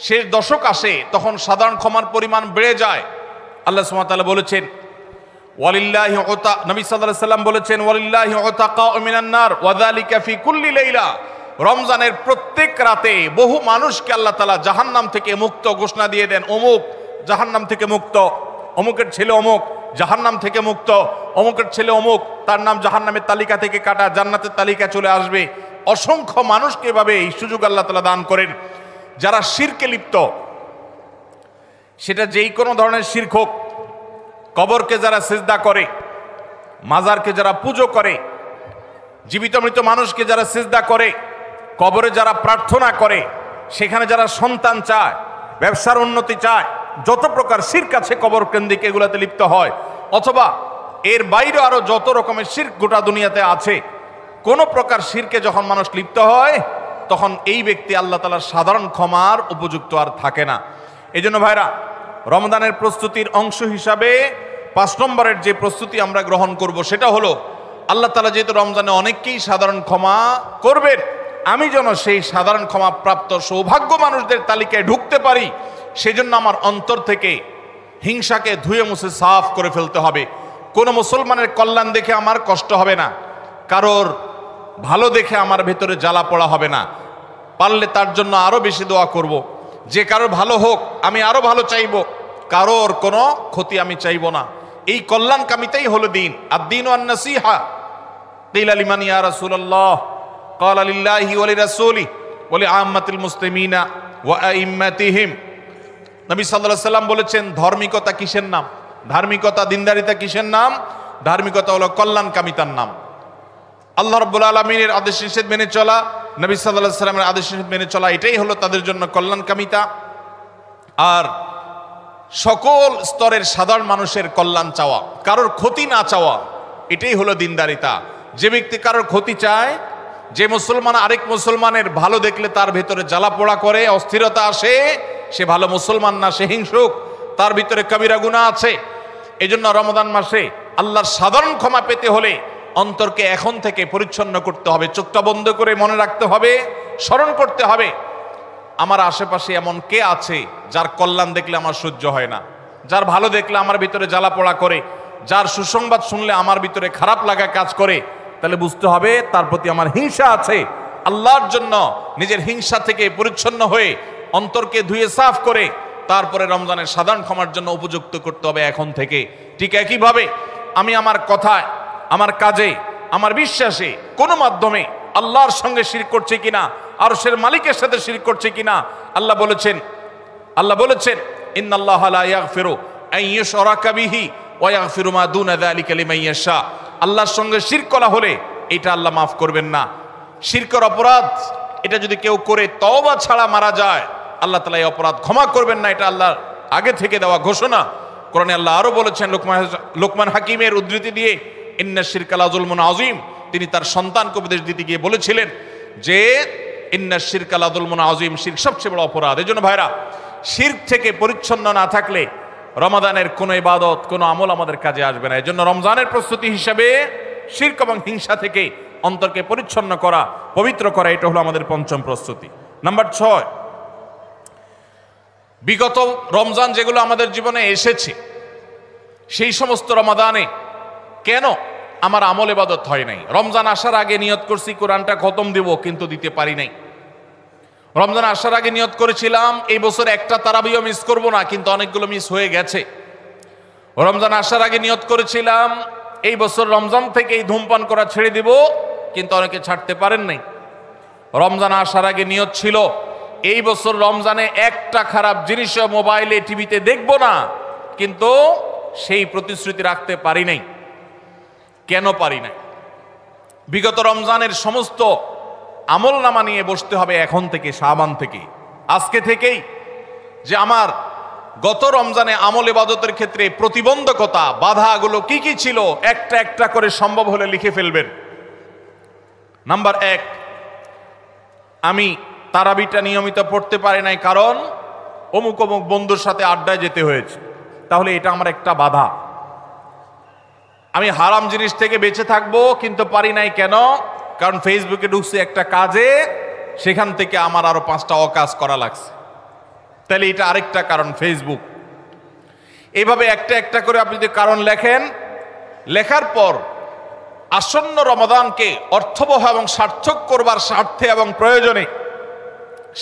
শেষ দশক আসে, তখন সাধারণ ক্ষমার পরিমাণ বেড়ে যায়। আল্লাহ সুবহানাহু ওয়া তাআলা বলেছেন ওয়ালিল্লাহি উতা, নবী সাল্লাল্লাহু আলাইহি সাল্লাম বলেছেন ওয়ালিল্লাহি উতাকাউ মিনান নার ওয়া যালিকা ফি কুল্লি লাইলা। রমজানের প্রত্যেক রাতে বহু মানুষকে আল্লাহ তাআলা জাহান্নাম থেকে মুক্ত ঘোষণা দিয়ে দেন। অমুক জাহান্নাম থেকে মুক্ত, অমুকের ছেলে অমুক জাহান্নাম থেকে মুক্ত, অমুকের ছেলে অমুক, তার নাম জাহান্নামের তালিকা থেকে কাটা, জান্নাতের তালিকা চলে আসবে। অসংখ্য মানুষকে এভাবে এই সুযোগ আল্লাহ তাআলা দান করেন। যারা শিরকে লিপ্ত, সেটা যেই কোনো ধরনের শিরক হোক, কবরকে যারা সিজদা করে, মাজারকে যারা পুজো করে, জীবিত মৃত মানুষকে যারা সিজদা করে, কবরে যারা প্রার্থনা করে, সেখানে যারা সন্তান চায়, ব্যবসার উন্নতি চায়, যত প্রকার শিরক আছে কবর কেন্দ্রিক, এগুলাতে লিপ্ত হয়, অথবা এর বাইরে আরো যত রকমের শিরক গোটা দুনিয়াতে আছে, কোন প্রকার শিরকে যখন মানুষ লিপ্ত হয়, তখন এই ব্যক্তি আল্লাহ তাআলার সাধারণ ক্ষমার উপযুক্ত আর থাকে না। এই জন্য ভাইরা, রমজানের প্রস্তুতির অংশ হিসাবে 5 নম্বরের যে প্রস্তুতি আমরা গ্রহণ করব, সেটা হলো আল্লাহ তাআলা যেহেতু রমজানে অনেককেই সাধারণ ক্ষমা করবেন, আমি যেন সেই সাধারণ ক্ষমা প্রাপ্ত সৌভাগ্য মানুষদের তালিকায় ঢুকতে পারি, সেজন্য আমার অন্তর থেকে হিংসাকে ধুয়ে মুছে সাফ করে ফেলতে হবে। কোনো মুসলমানের কল্যাণ দেখে আমার কষ্ট হবে না, কারোর ভালো দেখে আমার ভেতরে জ্বালা পড়া হবে না। পারলে তার জন্য আরো বেশি দোয়া করব। যে কারোর ভালো হোক আমি আরো ভালো চাইব, কারোর কোনো ক্ষতি আমি চাইব না। এই কল্যাণকামিতাই হলো দিন। আদ-দীন ওয়ান-নাসীহা। কিলা লিমান ইয়া রাসূলুল্লাহ? ক্বালা লিল্লাহি ওয়া লিরাসূলিহি ওয়া লিআম্মাতিল মুসলিমিনা ওয়া আইম্মাতিহিম। নবী সাল্লাল্লাহু আলাইহি সাল্লাম বলেছেন, ধার্মিকতা কিসের নাম? ধার্মিকতা, দিনদারিতা কিসের নাম? ধার্মিকতা হলো কল্যাণকামিতার নাম। আল্লাহ রাব্বুল আলামিনের আদেশ নিষেধ মেনে চলা, নবী সাল্লাল্লাহু আলাইহি সাল্লামের আদেশ নিষেধ মেনে চলা, এটাই হলো তাদের জন্য কল্যাণকামিতা। আর সকল স্তরের সাধারণ মানুষের কল্যাণ চাওয়া, কারোর ক্ষতি না চাওয়া, এটাই হলো দিনদারিতা। যে ব্যক্তি কারোর ক্ষতি চায়, যে মুসলমান আরেক মুসলমানের ভালো দেখলে তার ভেতরে জ্বালা পোড়া করে, অস্থিরতা আসে, সে ভালো মুসলমান না, সে হিংসুক, তার ভিতরে কবিরা গুনাহ আছে। এই জন্য রমাদান মাসে আল্লাহর সাধারণ ক্ষমা পেতে হলে অন্তরকে এখন থেকে পরিচ্ছন্ন করতে হবে, চোখটা বন্ধ করে মনে রাখতে হবে, স্মরণ করতে হবে, আমার আশেপাশে এমন কে আছে যার কল্যাণ দেখলে আমার সহ্য হয় না, যার ভালো দেখলে আমার ভিতরে জ্বালা পোড়া করে, যার সুসংবাদ শুনলে আমার ভিতরে খারাপ লাগা কাজ করে। তাহলে বুঝতে হবে তার প্রতি আমার হিংসা আছে। আল্লাহর জন্য নিজের হিংসা থেকে পরিচ্ছন্ন হয়ে অন্তরকে ধুয়ে সাফ করে তারপরে রমজানের সাধারণ ক্ষমার জন্য উপযুক্ত করতে হবে এখন থেকে। ঠিক একইভাবে আমি আমার কথায়, আমার কাজে, আমার বিশ্বাসে কোনো মাধ্যমে আল্লাহর সঙ্গে শিরক করছে কিনা, আরশের মালিকের সাথে শিরক করছে কিনা, আল্লাহ বলেছেন ইন্নাল্লাহা লা ইয়াগফিরু আন ইউশরাকা বিহি ওয়া ইয়াগফিরু মা দুনা যালিকা লিমান ইয়াশা। আল্লাহর সঙ্গে শিরক করা হলে এটা আল্লাহ মাফ করবেন না। শিরকের অপরাধ এটা যদি কেউ করে তওবা ছাড়া মারা যায়, আল্লাহ তাআলা এই অপরাধ ক্ষমা করবেন না, এটা আল্লাহর আগে থেকে দেওয়া ঘোষণা। কোরআনে আল্লাহ আরো বলেছেন, লোকমান হাকিমের উদ্ধৃতি দিয়ে, ইন্না শিরকা লাযুলমুন আযীম, তিনি তার সন্তানকে উপদেশ দিতে গিয়ে বলেছিলেন যে ইন্না শিরকা লাযুলমুন আযীম, শিরক সবচেয়ে বড় অপরাধ। এজন্য ভাইরা, শিরক থেকে পরিচ্ছন্ন না থাকলে রমাদানের কোনো ইবাদত, কোনো আমল আমাদের কাজে আসবে না। এজন্য রমজানের প্রস্তুতি হিসাবে শিরক এবং হিংসা থেকে অন্তরকে পরিচ্ছন্ন করা, পবিত্র করা, এটা হলো আমাদের পঞ্চম প্রস্তুতি। নাম্বার 6, বিগত রমজান যেগুলো আমাদের জীবনে এসেছে, সেই সমস্ত রমাদানে কেন আমার আমল ইবাদত হয় নাই? রমজান আসার আগে নিয়ত করছি কোরআনটা খতম দেব, কিন্তু দিতে পারি নাই। রমজান আসার আগে নিয়ত করেছিলাম এই বছর একটা তারাবিও মিস করব না, কিন্তু অনেকগুলো মিস হয়ে গেছে। রমজান আসার আগে নিয়ত করেছিলাম এই বছর রমজান থেকে এই ধূমপান করা ছেড়ে দিব, কিন্তু অনেকে ছাড়তে পারেন নাই। রমজান আসার আগে নিয়ত ছিল এই বছর রমজানে একটা খারাপ জিনিসও মোবাইলে টিভিতে দেখব না, কিন্তু সেই প্রতিশ্রুতি রাখতে পারি নাই। কেন পারি নাই? বিগত রমজানের সমস্ত আমল নামা নিয়ে বসতে হবে এখন থেকে, শাবান থেকে, আজকে থেকেই, যে আমার গত রমজানে আমল ইবাদতের ক্ষেত্রে প্রতিবন্ধকতা, বাধাগুলো কি কি ছিল, একটা একটা করে সম্ভব হলে লিখে ফেলবেন। নাম্বার 1, আমি তারাবিটা নিয়মিত পড়তে পারি নাই, কারণ অমুক অমুক বন্ধুর সাথে আড্ডায় যেতে হয়েছে, তাহলে এটা আমার একটা বাধা। আমি হারাম জিনিস থেকে বেঁচে থাকবো, কিন্তু পারি নাই কেন? কারণ ফেসবুকে ঢুকছে একটা কাজে, সেখান থেকে আমার আরো 5টা অকাজ করা লাগছে, তাহলে এটা আরেকটা কারণ, ফেসবুক। এইভাবে একটা একটা করে আপনি যদি কারণ লেখেন, লেখার পর আসন্ন রমাদানকে অর্থবহ এবং সার্থক করবার স্বার্থে এবং প্রয়োজনে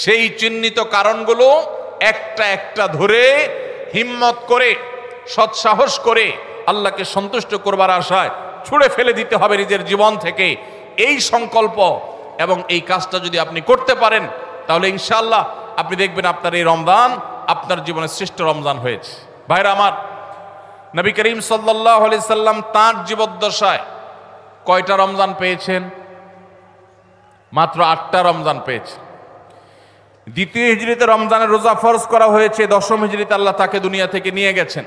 সেই চিহ্নিত কারণগুলো একটা একটা ধরে হিম্মত করে, সৎসাহস করে, আল্লাহকে সন্তুষ্ট করবার আশায় ছুঁড়ে ফেলে দিতে হবে নিজের জীবন থেকে। এই সংকল্প এবং এই কাজটা যদি আপনি করতে পারেন, তাহলে ইনশাআল্লাহ আপনি দেখবেন আপনার এই রমজান আপনার জীবনের শ্রেষ্ঠ রমজান হয়েছে। ভাইরা আমার, নবী করিম সাল্লাল্লাহু আলাইহি সাল্লাম তাঁর জীবদ্দশায় কয়টা রমজান পেয়েছেন? মাত্র 8টা রমজান পেয়েছেন। দ্বিতীয় হিজরিতে রমজানের রোজা ফরজ করা হয়েছে, দশম হিজরিতে আল্লাহ তাকে দুনিয়া থেকে নিয়ে গেছেন।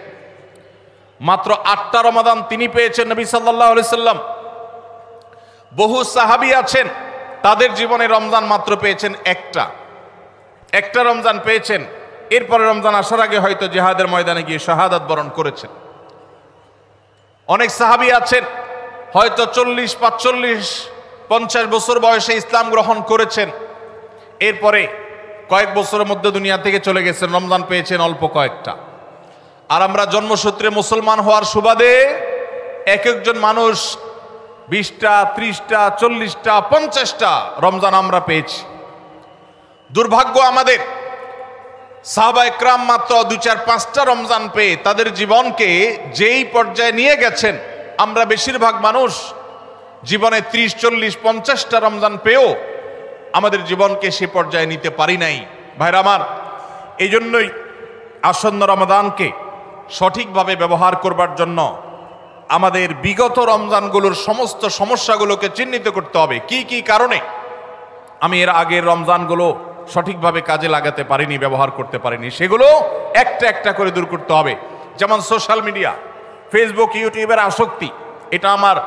মাত্র 8টা রমাদান তিনি পেয়েছেন নবী সাল্লাল্লাহু আলাইহি সাল্লাম। বহু সাহাবী আছেন, তাদের জীবনে রমজান মাত্র পেয়েছেন একটা রমজান পেয়েছেন। এরপরে রমজান আসার আগে হয়তো জিহাদের ময়দানে গিয়ে শাহাদাত বরণ করেছেন। অনেক সাহাবী আছেন হয়তো 40, 45, 50 বছর বয়সে ইসলাম গ্রহণ করেছেন, এরপরে কয়েক বছরের মধ্যে দুনিয়া থেকে চলে গেছেন, রমজান পেয়েছেন অল্প কয়েকটা। আর আমরা জন্মসূত্রে মুসলমান হওয়ার সুবাদে এক একজন মানুষ 20টা, 30টা, 40টা, 50টা রমজান আমরা পেয়েছি। দুর্ভাগ্য আমাদের, সাহাবা একরাম মাত্র 2, 4, 5টা রমজান পেয়ে তাদের জীবনকে যেই পর্যায়ে নিয়ে গেছেন, আমরা বেশিরভাগ মানুষ জীবনে 30, 40, 50টা রমজান পেয়েও আমাদের জীবনকে সে পর্যায়ে নিতে পারি নাই। ভাইরা আমার, এই জন্যই আসন্ন রমাদানকে সঠিকভাবে ব্যবহার করবার জন্য আমাদের বিগত রমজানগুলোর সমস্ত সমস্যাগুলোকে চিহ্নিত করতে হবে। কি কি কারণে আমি এর আগের রমজানগুলো সঠিকভাবে কাজে লাগাতে পারিনি, ব্যবহার করতে পারিনি, সেগুলো একটা একটা করে দূর করতে হবে। যেমন সোশ্যাল মিডিয়া, ফেসবুক, ইউটিউবের আসক্তি, এটা আমার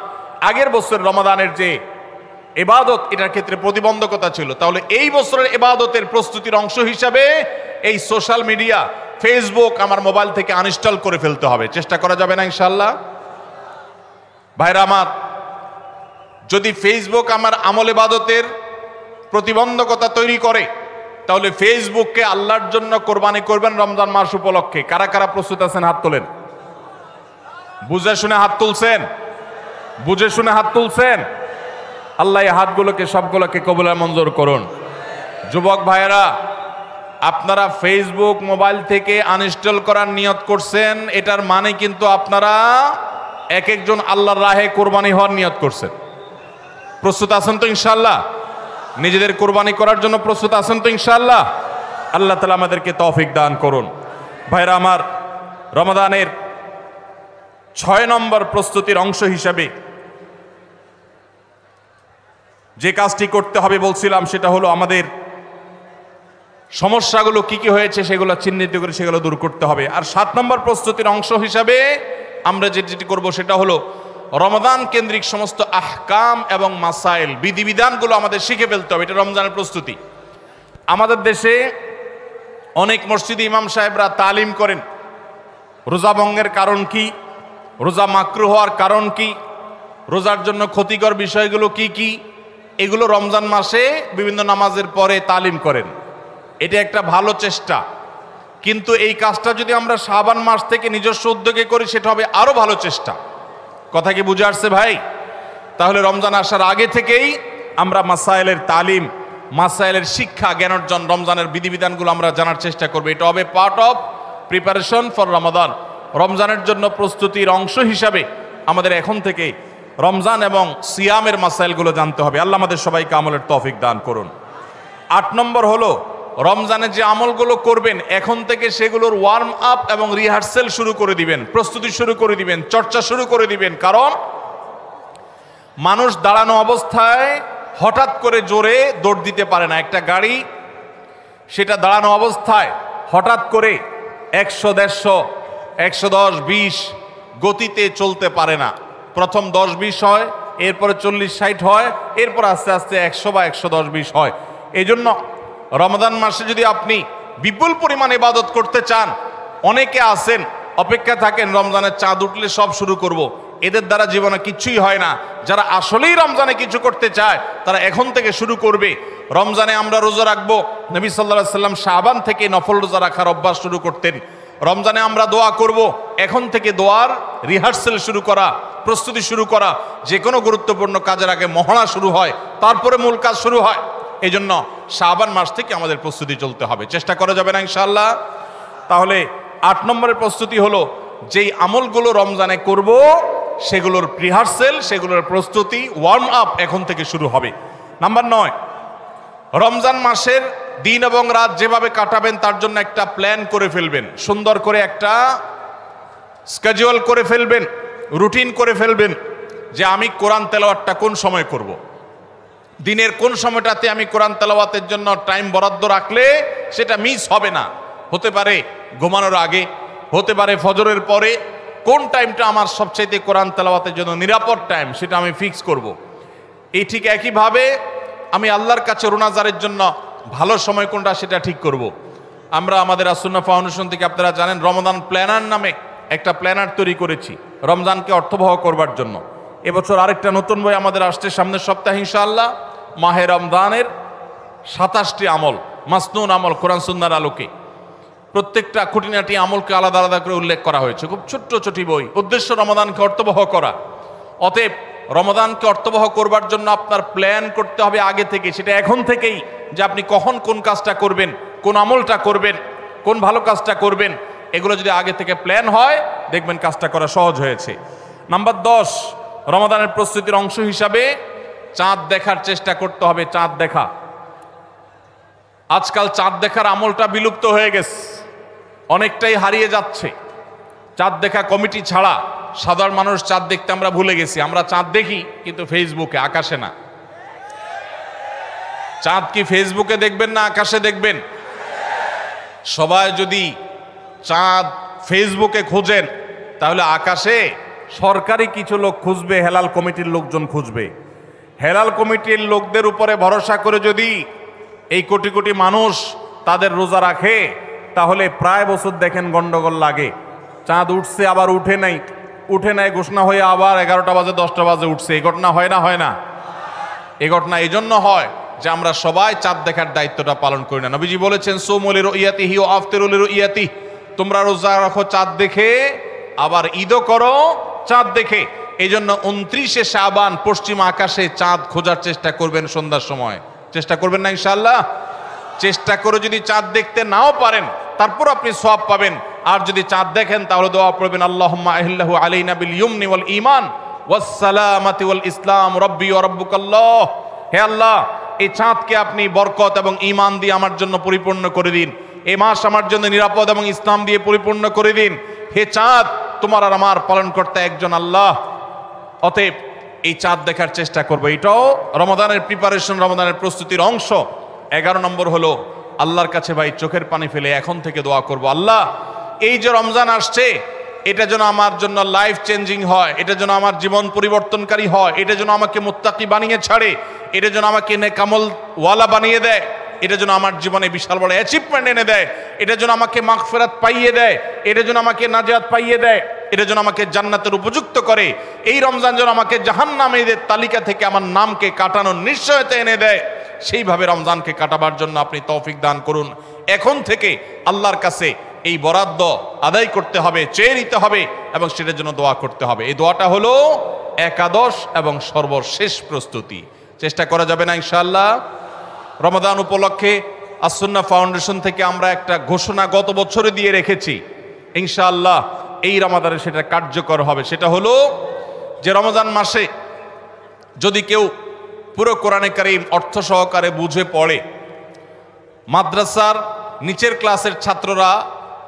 আগের বছরের রমাদানের যে ইবাদত, এটার ক্ষেত্রে প্রতিবন্ধকতা ছিল। তাহলে এই বছরের ইবাদতের প্রস্তুতির অংশ হিসাবে এই সোশ্যাল মিডিয়া, ফেসবুক আমার মোবাইল থেকে আনইনস্টল করে ফেলতে হবে। চেষ্টা করা যাবে না ইনশাআল্লাহ? ভাইরা আমার, যদি ফেসবুক আমার আমল ইবাদতের প্রতিবন্ধকতা তৈরি করে, তাহলে ফেসবুককে আল্লাহর জন্য কোরবানি করবেন রমজান মাস উপলক্ষে। কারা কারা প্রস্তুত আছেন? হাত তোলেন। বুঝে শুনে হাত তুলছেন? বুঝে শুনে হাত তুলছেন? আল্লাহ এই হাতগুলোকে সবগুলোকে কবুল মঞ্জুর করুন। যুবক ভাইয়েরা, আপনারা ফেসবুক মোবাইল থেকে আনইনস্টল করার নিয়ত করছেন, এটার মানে কিন্তু আপনারা এক একজন আল্লাহর রাহে কোরবানি হওয়ার নিয়ত করছেন। প্রস্তুত আছেন তো ইনশাআল্লাহ? নিজেদের কোরবানি করার জন্য প্রস্তুত আছেন তো ইনশাআল্লাহ? আল্লাহ তাআলা আমাদেরকে তৌফিক দান করুন। ভাইরা আমার, রমাদানের 6 নম্বর প্রস্তুতির অংশ হিসাবে যে কাজটি করতে হবে বলছিলাম সেটা হলো আমাদের সমস্যাগুলো কি কি হয়েছে সেগুলো চিহ্নিত করে সেগুলো দূর করতে হবে। আর 7 নম্বর প্রস্তুতির অংশ হিসাবে আমরা যেটি করব সেটা হলো রমাদান কেন্দ্রিক সমস্ত আহকাম এবং মাসাইল বিধিবিধানগুলো আমাদের শিখে ফেলতে হবে। এটা রমজানের প্রস্তুতি। আমাদের দেশে অনেক মসজিদে ইমাম সাহেবরা তালিম করেন রোজা ভঙ্গের কারণ কি, রোজা মাকরুহ হওয়ার কারণ কি, রোজার জন্য ক্ষতিকর বিষয়গুলো কি কি, এগুলো রমজান মাসে বিভিন্ন নামাজের পরে তালিম করেন। এটা একটা ভালো চেষ্টা, কিন্তু এই কাজটা যদি আমরা শাবান মাস থেকে নিজস্ব উদ্যোগে করি সেটা হবে আরো ভালো চেষ্টা। কথা কি বুঝে আসছে ভাই? তাহলে রমজান আসার আগে থেকেই আমরা মাসাইলের তালিম, মাসাইলের শিক্ষা, জ্ঞান অর্জন, রমজানের বিধিবিধানগুলো আমরা জানার চেষ্টা করব। এটা হবে পার্ট অফ প্রিপারেশন ফর রমাদান। রমজানের জন্য প্রস্তুতির অংশ হিসাবে আমাদের এখন থেকে রমজান এবং সিয়ামের মাসাইলগুলো জানতে হবে। আল্লাহ আমাদের সবাইকে আমলের তৌফিক দান করুন। 8 নম্বর হলো রমজানে যে আমলগুলো করবেন এখন থেকে সেগুলোর ওয়ার্ম আপ এবং রিহার্সেল শুরু করে দিবেন, প্রস্তুতি শুরু করে দিবেন, চর্চা শুরু করে দিবেন। কারণ মানুষ দাঁড়ানো অবস্থায় হঠাৎ করে জোরে দৌড় দিতে পারে না। একটা গাড়ি সেটা দাঁড়ানো অবস্থায় হঠাৎ করে 100, 150, 110, 20 গতিতে চলতে পারে না। প্রথম 10, 20 হয়, এরপরে 40, 60 হয়, এরপর আস্তে আস্তে 100 বা 110, 20 হয়। এই জন্য রমাদান মাসে যদি আপনি বিপুল পরিমাণ ইবাদত করতে চান, অনেকে আছেন অপেক্ষা থাকেন রমজানের চাঁদ উঠলে সব শুরু করব। এদের দ্বারা জীবনে কিছুই হয় না। যারা আসলেই রমজানে কিছু করতে চায় তারা এখন থেকে শুরু করবে। রমজানে আমরা রোজা রাখবো, নবী সাল্লাল্লাহু আলাইহি সাল্লাম শাবান থেকে নফল রোজা রাখার অভ্যাস শুরু করতেন। রমজানে আমরা দোয়া করব, এখন থেকে দোয়ার রিহার্সেল শুরু করা, প্রস্তুতি শুরু করা। যে কোনো গুরুত্বপূর্ণ কাজের আগে মহড়া শুরু হয়, তারপরে মূল কাজ শুরু হয়। এই জন্য শাবান মাস থেকে আমাদের প্রস্তুতি চলতে হবে, চেষ্টা করা যাবে না ইনশাআল্লাহ। তাহলে 8 নম্বরের প্রস্তুতি হলো যেই আমলগুলো রমজানে করব সেগুলোর রিহার্সেল, সেগুলোর প্রস্তুতি, ওয়ার্ম আপ এখন থেকে শুরু হবে। নাম্বার 9, রমজান মাসের দিন এবং রাত যেভাবে কাটাবেন তার জন্য একটা প্ল্যান করে ফেলবেন, সুন্দর করে একটা স্কেডিউল করে ফেলবেন, রুটিন করে ফেলবেন যে আমি কোরআন তেলাওয়াতটা কোন সময় করব। দিনের কোন সময়টাতে আমি কোরআন তেলাওয়াতের জন্য টাইম বরাদ্দ রাখলে সেটা মিস হবে না। হতে পারে ঘুমানোর আগে, হতে পারে ফজরের পরে। কোন টাইমটা আমার সবচাইতে কোরআন তেলাওয়াতের জন্য নিরাপদ টাইম সেটা আমি ফিক্স করব। এই ঠিক একইভাবে আমি আল্লাহর কাছে রোনাজারের জন্য ভালো সময় কোনটা সেটা ঠিক করব। আমরা আমাদের আসুন্নাহ ফাউন্ডেশন থেকে আপনারা জানেন রমাদান প্ল্যানার নামে একটা প্ল্যানার তৈরি করেছি রমজানকে অর্থবহ করবার জন্য। এবছর আরেকটা নতুন বই আমাদের আসছে সামনের সপ্তাহে ইনশাআল্লাহ। মাহে রমজানের 27টি আমল, মাসনুন আমল কোরআন সুন্নাহর আলোকে। প্রত্যেকটা খুঁটিনাটি আমলকে আলাদা আলাদা করে উল্লেখ করা হয়েছে। খুব ছোট্ট ছোটি বই, উদ্দেশ্য রমাদানকে অর্থবহ করা। অতএব রমাদানকে অর্থবহ করবার জন্য আপনার প্ল্যান করতে হবে আগে থেকে, সেটা এখন থেকেই, যে আপনি কখন কোন কাজটা করবেন, কোন আমলটা করবেন, কোন ভালো কাজটা করবেন। এগুলো যদি আগে থেকে প্ল্যান হয় দেখবেন কাজটা করা সহজ হয়েছে। নাম্বার 10, রমাদানের প্রস্তুতির অংশ হিসাবে চাঁদ দেখার চেষ্টা করতে হবে। চাঁদ দেখা, আজকাল চাঁদ দেখার আমলটা বিলুপ্ত হয়ে গেছে, অনেকটাই হারিয়ে যাচ্ছে। চাঁদ দেখা কমিটি ছাড়া সাধারণ মানুষ চাঁদ দেখতে আমরা ভুলে গেছি। আমরা চাঁদ দেখি কিন্তু ফেসবুকে, আকাশে না। চাঁদ কি ফেসবুকে দেখবেন না আকাশে দেখবেন? সবাই যদি চাঁদ ফেসবুকে খোঁজেন তাহলে আকাশে সরকারি কিছু লোক খুঁজবে, হেলাল কমিটির লোকজন খুঁজবে। হেলাল কমিটির লোকদের উপরে ভরসা করে যদি এই কোটি কোটি মানুষ তাদের রোজা রাখে তাহলে প্রায় বছর দেখেন গন্ডগোল লাগে। চাঁদ উঠছে আবার উঠে নাই, উঠে নাই ঘোষণা হয়ে আবার 11টা বাজে 10টা বাজে উঠছে। এই ঘটনা হয় না? হয় না? এই ঘটনা এই জন্য হয় যে আমরা সবাই চাঁদ দেখার দায়িত্বটা পালন করি না। নবীজি বলেছেন সুমুল রুইয়াতিহি ওয়া আফতিরুল রুইয়াতিহি, তোমরা রোজা রাখো চাঁদ দেখে, আবার ঈদও করো চাঁদ দেখে। এই জন্য 29শে শাবান পশ্চিম আকাশে চাঁদ খোঁজার চেষ্টা করবেন সন্ধ্যার সময়। চেষ্টা করবেন না ইনশাআল্লাহ? চেষ্টা করে যদি চাঁদ দেখতে নাও পারেন তারপর আপনি সওয়াব পাবেন। আর যদি চাঁদ দেখেন তাহলে দোয়া পড়বেন আল্লাহুম্মা আহিল্লাহু আলাইনা বিল ইয়ুমনি ওয়াল ঈমান ওয়াস সালামাতি ওয়াল ইসলাম রব্বি ওয়া রাব্বুকাল্লাহ। হে আল্লাহ, এই চাঁদকে আপনি বরকত এবং ঈমান দিয়ে আমার জন্য পরিপূর্ণ করে দিন। এই মাস আমার জন্য নিরাপদ এবং ইসলাম দিয়ে পরিপূর্ণ করে দিন। হে চাঁদ, তোমার আর আমার পালনকর্তা একজন আল্লাহ। অতএব এই চাঁদ দেখার চেষ্টা করব। এটাও রমাদানের প্রিপারেশন, রমাদানের প্রস্তুতির অংশ। 11 নম্বর হলো আল্লাহর কাছে ভাই চোখের পানি ফেলে এখন থেকে দোয়া করব, আল্লাহ এই যে রমজান আসছে এটা যেন আমার জন্য লাইফ চেঞ্জিং হয়, এটা যেন আমার জীবন পরিবর্তনকারী হয়, এটা যেন আমাকে মুত্তাকি বানিয়ে ছাড়ে, এটা যেন আমাকে নেকামল ওয়ালা বানিয়ে দেয়, এটা যেন আমার জীবনে বিশাল বড় অ্যাচিভমেন্ট এনে দেয়, এটা যেন আমাকে মাগফিরাত পাইয়ে দেয়, এটা যেন আমাকে নাজাত পাইয়ে দেয়, এটা যেন আমাকে জান্নাতের উপযুক্ত করে। এই রমজান যেন আমাকে জাহান্নামীদের তালিকা থেকে আমার নামকে কাটানোর নিশ্চয়তা এনে দেয়। সেইভাবে রমজানকে কাটাবার জন্য আপনি তৌফিক দান করুন। এখন থেকে আল্লাহর কাছে এই বরাদ্দ আদায় করতে হবে, চেয়ে নিতে হবে এবং সেটার জন্য দোয়া করতে হবে। এই দোয়াটা হলো একাদশ এবং সর্বশেষ প্রস্তুতি। চেষ্টা করা যাবে না ইনশাআল্লাহ? রমাদান উপলক্ষে আসুন্নাহ ফাউন্ডেশন থেকে আমরা একটা ঘোষণা গত বছরে দিয়ে রেখেছি, ইনশাআল্লাহ এই রমাদানে সেটা কার্যকর হবে। সেটা হলো যে রমজান মাসে যদি কেউ পুরো কোরআনে কারীম অর্থ সহকারে বুঝে পড়ে, মাদ্রাসার নিচের ক্লাসের ছাত্ররা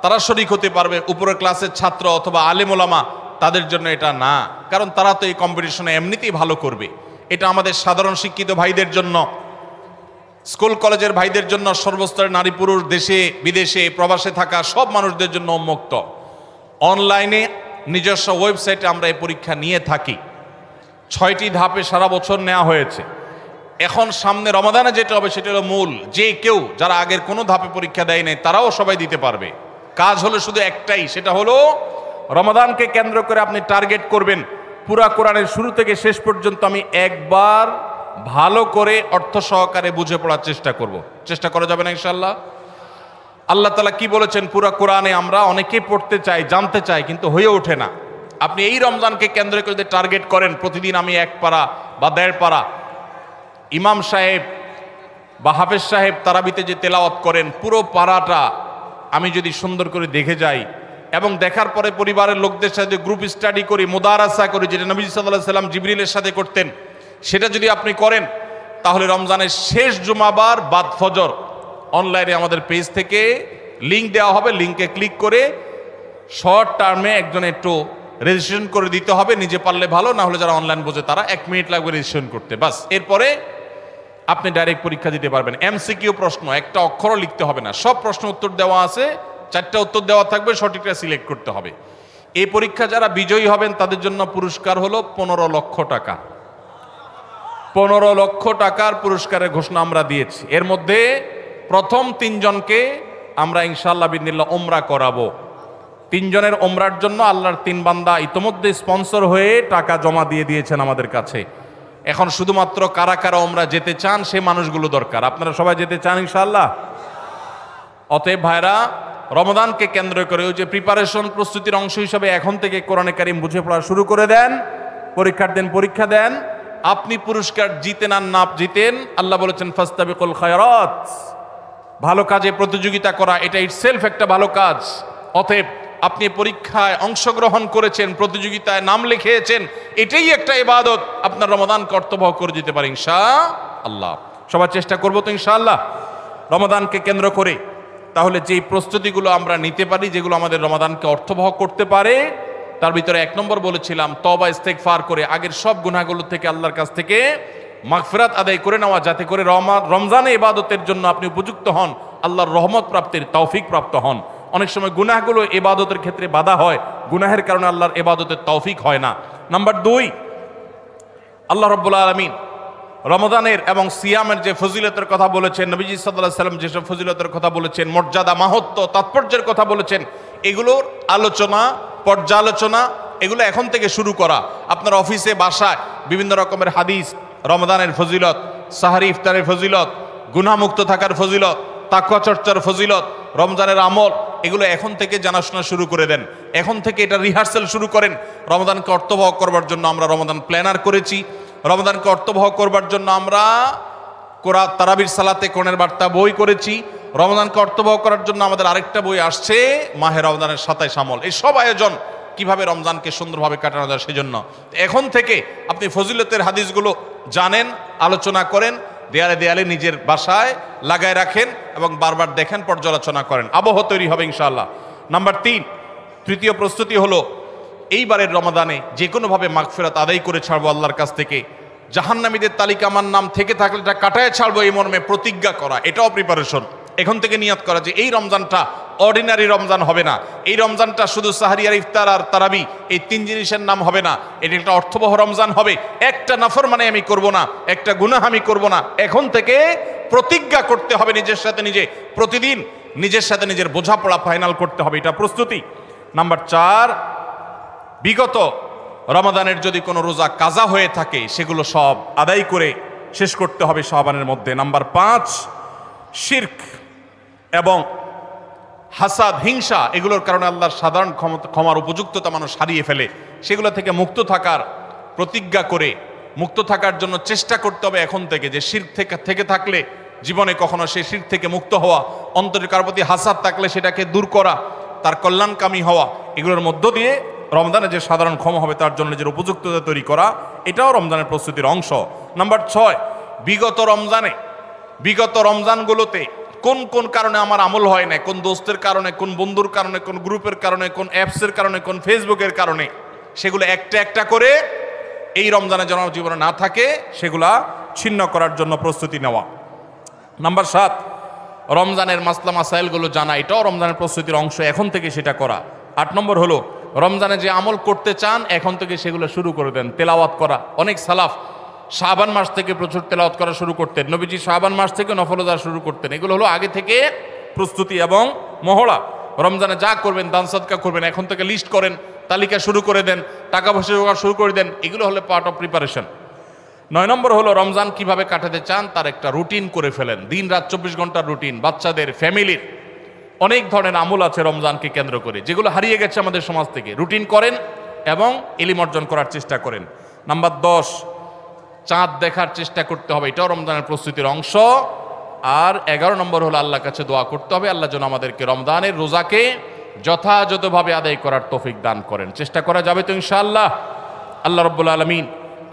তারা শরীক হতে পারবে, উপরের ক্লাসের ছাত্র অথবা আলেম ওলামা তাদের জন্য এটা না, কারণ তারা তো এই কম্পিটিশনে এমনিতেই ভালো করবে। এটা আমাদের সাধারণ শিক্ষিত ভাইদের জন্য, স্কুল কলেজের ভাইদের জন্য, সর্বস্তরের নারী পুরুষ, দেশে বিদেশে প্রবাসে থাকা সব মানুষদের জন্য উন্মুক্ত। অনলাইনে নিজস্ব ওয়েবসাইটে আমরা এই পরীক্ষা নিয়ে থাকি। 6টি ধাপে সারা বছর নেওয়া হয়েছে। এখন সামনে রমাদানে যেটা হবে সেটা হলো মূল, যে কেউ যারা আগের কোনো ধাপে পরীক্ষা দেয় নাই তারাও সবাই দিতে পারবে। কাজ হলো শুধু একটাই, সেটা হলো রমাদানকে কেন্দ্র করে আপনি টার্গেট করবেন পুরা কোরআনের শুরু থেকে শেষ পর্যন্ত আমি একবার ভালো করে অর্থ সহকারে বুঝে পড়ার চেষ্টা করব। চেষ্টা করা যাবে না ইনশাআল্লাহ? আল্লাহ তাআলা কি বলেছেন পুরা কোরআনে? আমরা অনেকেই পড়তে চাই, জানতে চাই, কিন্তু হয়ে ওঠে না। আপনি এই রমজানকে কেন্দ্র করে যদি টার্গেট করেন প্রতিদিন আমি 1 পারা বা 1.5 পারা, ইমাম সাহেব বা হাফেজ সাহেব তারাবিতে যে তেলাওয়াত করেন পুরো পারাটা আমি যদি সুন্দর করে দেখে যাই এবং দেখার পরে পরিবারের লোকদের সাথে গ্রুপ স্টাডি করি, মুদারাসা করি, যেটা নবী সাল্লাল্লাহু আলাইহি সাল্লাম জিবরিলের সাথে করতেন, সেটা যদি আপনি করেন তাহলে রমজানের শেষ জুমাবার বাদ ফজর অনলাইনে আমাদের পেজ থেকে লিঙ্ক দেওয়া হবে। লিঙ্কে ক্লিক করে শর্ট টার্মে একজন একটু রেজিস্ট্রেশন করে দিতে হবে, নিজে পারলে ভালো, না হলে যারা অনলাইন বোঝে তারা 1 মিনিট লাগবে রেজিস্ট্রেশন করতে, বাস। এরপরে আপনি ডাইরেক্ট পরীক্ষা দিতে পারবেন। এমসিকিউ প্রশ্ন, একটা অক্ষরও লিখতে হবে না, সব প্রশ্ন উত্তর দেওয়া আছে, 4টা উত্তর দেওয়া থাকবে, সঠিকটা সিলেক্ট করতে হবে। এই পরীক্ষা যারা বিজয়ী হবেন তাদের জন্য পুরস্কার হলো 15 লক্ষ টাকা। 15 লক্ষ টাকার পুরস্কারের ঘোষণা আমরা দিয়েছি। এর মধ্যে প্রথম 3 জনকে আমরা ইনশাআল্লাহ বিদিনিল্লাহ ওমরা করাবো। 3 জনের ওমরার জন্য আল্লাহর 3 বান্দা ইতোমধ্যে স্পন্সর হয়ে টাকা জমা দিয়ে দিয়েছেন আমাদের কাছে। এখন শুধুমাত্র কারা কারা ওমরা যেতে চান সে মানুষগুলো দরকার। আপনারা সবাই যেতে চান ইনশাআল্লাহ? অতএব ভাইরা, রমাদানকে কেন্দ্র করে ওই যে প্রিপারেশন, প্রস্তুতির অংশ হিসাবে এখন থেকে কোরআনে কারীম বুঝে পড়া শুরু করে দেন। পরীক্ষার দিন পরীক্ষা দেন। আপনি পুরস্কার জিতেন আর না জিতেন, আল্লাহ বলেছেন ফাস্তাবিকুল খায়রাত, ভালো কাজে প্রতিযোগিতা করা এটা ইটসেলফ একটা ভালো কাজ। অতএব আপনি পরীক্ষায় অংশগ্রহণ করেছেন, প্রতিযোগিতায় নাম লিখিয়েছেন, এটাই একটা ইবাদত। আপনার রমাদান কর্তব্য করে দিতে পারে ইনশাআল্লাহ। সবার চেষ্টা করবো তো ইনশাআল্লাহ রমাদানকে কেন্দ্র করে। তাহলে যেই প্রস্তুতিগুলো আমরা নিতে পারি, যেগুলো আমাদের রমাদানকে অর্থবহ করতে পারে, তার ভিতরে 1 নম্বর বলেছিলাম তওবা ইস্তেগফার করে আগের সব গুনাহগুলো থেকে আল্লাহর কাছ থেকে মাগফিরাত আদায় করে নেওয়া, যাতে করে রমজানে ইবাদতের জন্য আপনি উপযুক্ত হন, আল্লাহর রহমত প্রাপ্তির তৌফিক প্রাপ্ত হন। অনেক সময় গুনাহগুলো ইবাদতের ক্ষেত্রে বাধা হয়, গুনাহের কারণে আল্লাহর ইবাদতের তৌফিক হয় না। নাম্বার 2, আল্লাহ রাব্বুল আলামিন রমাদানের এবং সিয়ামের যে ফজিলতের কথা বলেছেন, নবীজি সাল্লাল্লাহু আলাইহি সাল্লাম যেসব ফজিলতের কথা বলেছেন, মর্যাদা, মাহাত্ম্য, তাৎপর্যের কথা বলেছেন, এগুলোর আলোচনা, পর্যালোচনা এগুলো এখন থেকে শুরু করা। আপনার অফিসে বাসায় বিভিন্ন রকমের হাদিস, রমাদানের ফজিলত, সাহারি ইফতারের ফজিলত, গুনাহমুক্ত থাকার ফজিলত, তাকওয়া চর্চার ফজিলত, রমজানের আমল, এগুলো এখন থেকে জানাশোনা শুরু করে দেন। এখন থেকে এটা রিহার্সাল শুরু করেন। রমাদানকে অর্থবহ করবার জন্য আমরা রমাদান প্ল্যানার করেছি। রমাদানকে অর্থবহ করবার জন্য আমরা তারাবির সালাতে কোরআনের বার্তা বই করেছি। রমাদানকে অর্থবহ করার জন্য আমাদের আরেকটা বই আসছে, মাহে রমজানের 27 আমল। এই সব আয়োজন কিভাবে রমজানকে সুন্দরভাবে কাটানো যায় সেজন্য এখন থেকে আপনি ফজিলতের হাদিসগুলো জানেন, আলোচনা করেন, দেয়ালে দেয়ালে নিজের বাসায় লাগায় রাখেন এবং বারবার দেখেন, পর্যালোচনা করেন, আবহ তৈরি হবে ইনশাআল্লাহ। নাম্বার 3, তৃতীয় প্রস্তুতি হলো এইবারের রমাদানে যে কোনোভাবে মাগফিরাত আদায় করে ছাড়বো আল্লাহর কাছ থেকে। জাহান্নামীদের তালিকা আমার নাম থেকে থাকলে এটা কাটায় ছাড়বো এই মর্মে প্রতিজ্ঞা করা, এটাও প্রিপারেশন। এখন থেকে নিয়ত করা যে এই রমজানটা অর্ডিনারি রমজান হবে না, এই রমজানটা শুধু সাহারি আর ইফতার আর তারাবি এই তিন জিনিসের নাম হবে না, এটা একটা অর্থবহ রমজান হবে। একটা নাফরমানি আমি করব না, একটা গুনাহ আমি করব না। এখন থেকে প্রতিজ্ঞা করতে হবে নিজের সাথে নিজে, প্রতিদিন নিজের সাথে নিজের বোঝাপড়া ফাইনাল করতে হবে, এটা প্রস্তুতি। নাম্বার 4, বিগত রমাদানের যদি কোনো রোজা কাজা হয়ে থাকে সেগুলো সব আদায় করে শেষ করতে হবে শাবানের মধ্যে। নাম্বার 5, শিরক এবং হাসাদ, হিংসা, এগুলোর কারণে আল্লাহর সাধারণ ক্ষমার উপযুক্ততা মানুষ হারিয়ে ফেলে, সেগুলো থেকে মুক্ত থাকার প্রতিজ্ঞা করে মুক্ত থাকার জন্য চেষ্টা করতে হবে এখন থেকে, যে শিরক থেকে থাকলে জীবনে কখনো সেই শিরক থেকে মুক্ত হওয়া, অন্তরের কারো প্রতি হাসাদ থাকলে সেটাকে দূর করা, তার কল্যাণকামী হওয়া, এগুলোর মধ্য দিয়ে রমজানে যে সাধারণ ক্ষমা হবে তার জন্য যে উপযুক্ততা তৈরি করা, এটাও রমজানের প্রস্তুতির অংশ। নাম্বার 6, বিগত রমজানগুলোতে কোন কোন কারণে আমার আমল হয় না, কোন দোস্তের কারণে, কোন বন্ধুর কারণে, কোন গ্রুপের কারণে, কোন অ্যাপসের কারণে, কোন ফেসবুকের কারণে, সেগুলো একটা একটা করে এই রমজানে যেন জীবনে না থাকে সেগুলা ছিন্ন করার জন্য প্রস্তুতি নেওয়া। নাম্বার 7, রমজানের মাসলা মাসাইলগুলো জানা, এটাও রমজানের প্রস্তুতির অংশ, এখন থেকে সেটা করা। 8 নম্বর হলো রমজানে যে আমল করতে চান এখন থেকে সেগুলো শুরু করে দেন, তেলাওয়াত করা। অনেক সালাফ শাবান মাস থেকে প্রচুর তেলাওয়াত করা শুরু করতেন, নবীজি শাবান মাস থেকে নফল রোজা শুরু করতেন। এগুলো হলো আগে থেকে প্রস্তুতি এবং মহড়া। রমজানে যা করবেন, দান সাদকা করবেন, এখন থেকে লিস্ট করেন, তালিকা শুরু করে দেন, টাকা পয়সা জোগাড় শুরু করে দেন, এগুলো হলো পার্ট অফ প্রিপারেশন। 9 নম্বর হলো রমজান কিভাবে কাটাতে চান তার একটা রুটিন করে ফেলেন, দিন রাত 24 ঘন্টার রুটিন। বাচ্চাদের, ফ্যামিলির অনেক ধরনের আমল আছে রমজানকে কেন্দ্র করে, যেগুলো হারিয়ে গেছে আমাদের সমাজ থেকে। রুটিন করেন এবং ইলম অর্জন করার চেষ্টা করেন। নাম্বার 10, চাঁদ দেখার চেষ্টা করতে হবে, এটাও রমজানের প্রস্তুতির অংশ। আর 11 নম্বর হলো আল্লাহর কাছে দোয়া করতে হবে, আল্লাহ যেন আমাদেরকে রমজানের রোজাকে যথাযথভাবে আদায় করার তৌফিক দান করেন। চেষ্টা করা যাবে তো ইনশাআল্লাহ। আল্লাহ রাব্বুল আলামিন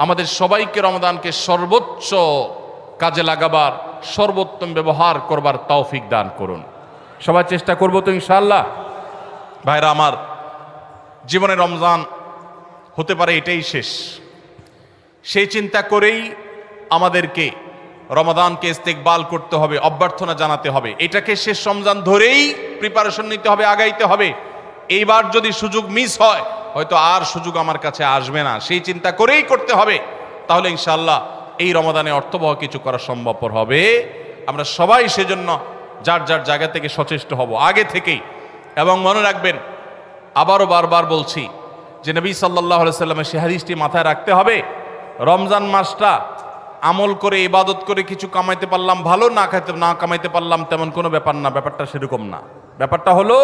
আমাদের সবাইকে রমজানকে সর্বোচ্চ কাজে লাগাবার, সর্বোত্তম ব্যবহার করবার তৌফিক দান করুন। সবাই চেষ্টা করবো তো ইনশাআল্লাহ। ভাইরা আমার, জীবনে রমজান হতে পারে এটাই শেষ, সেই চিন্তা করেই আমাদেরকে রমাদানকে ইস্তেকবাল করতে হবে, অভ্যর্থনা জানাতে হবে। এটাকে শেষ রমজান ধরেই প্রিপারেশন নিতে হবে, আগাইতে হবে। এইবার যদি সুযোগ মিস হয় হয়তো আর সুযোগ আমার কাছে আসবে না, সেই চিন্তা করেই করতে হবে। তাহলে ইনশাআল্লাহ এই রমাদানে অর্থবহ কিছু করা সম্ভবপর হবে। আমরা সবাই সেজন্য যার যার জায়গা থেকে সচেষ্ট হব আগে থেকেই। এবং মনে রাখবেন, আবারও বারবার বলছি যে নবী সাল্লাল্লাহু আলাইহি সাল্লামের সেই হাদিসটি মাথায় রাখতে হবে, রমজান মাসটা আমল করে ইবাদত করে কিছু কামাইতে পারলাম ভালো, না কামাইতে পারলাম তেমন কোনো ব্যাপার না। ব্যাপারটা সেরকম না। ব্যাপারটা হলো,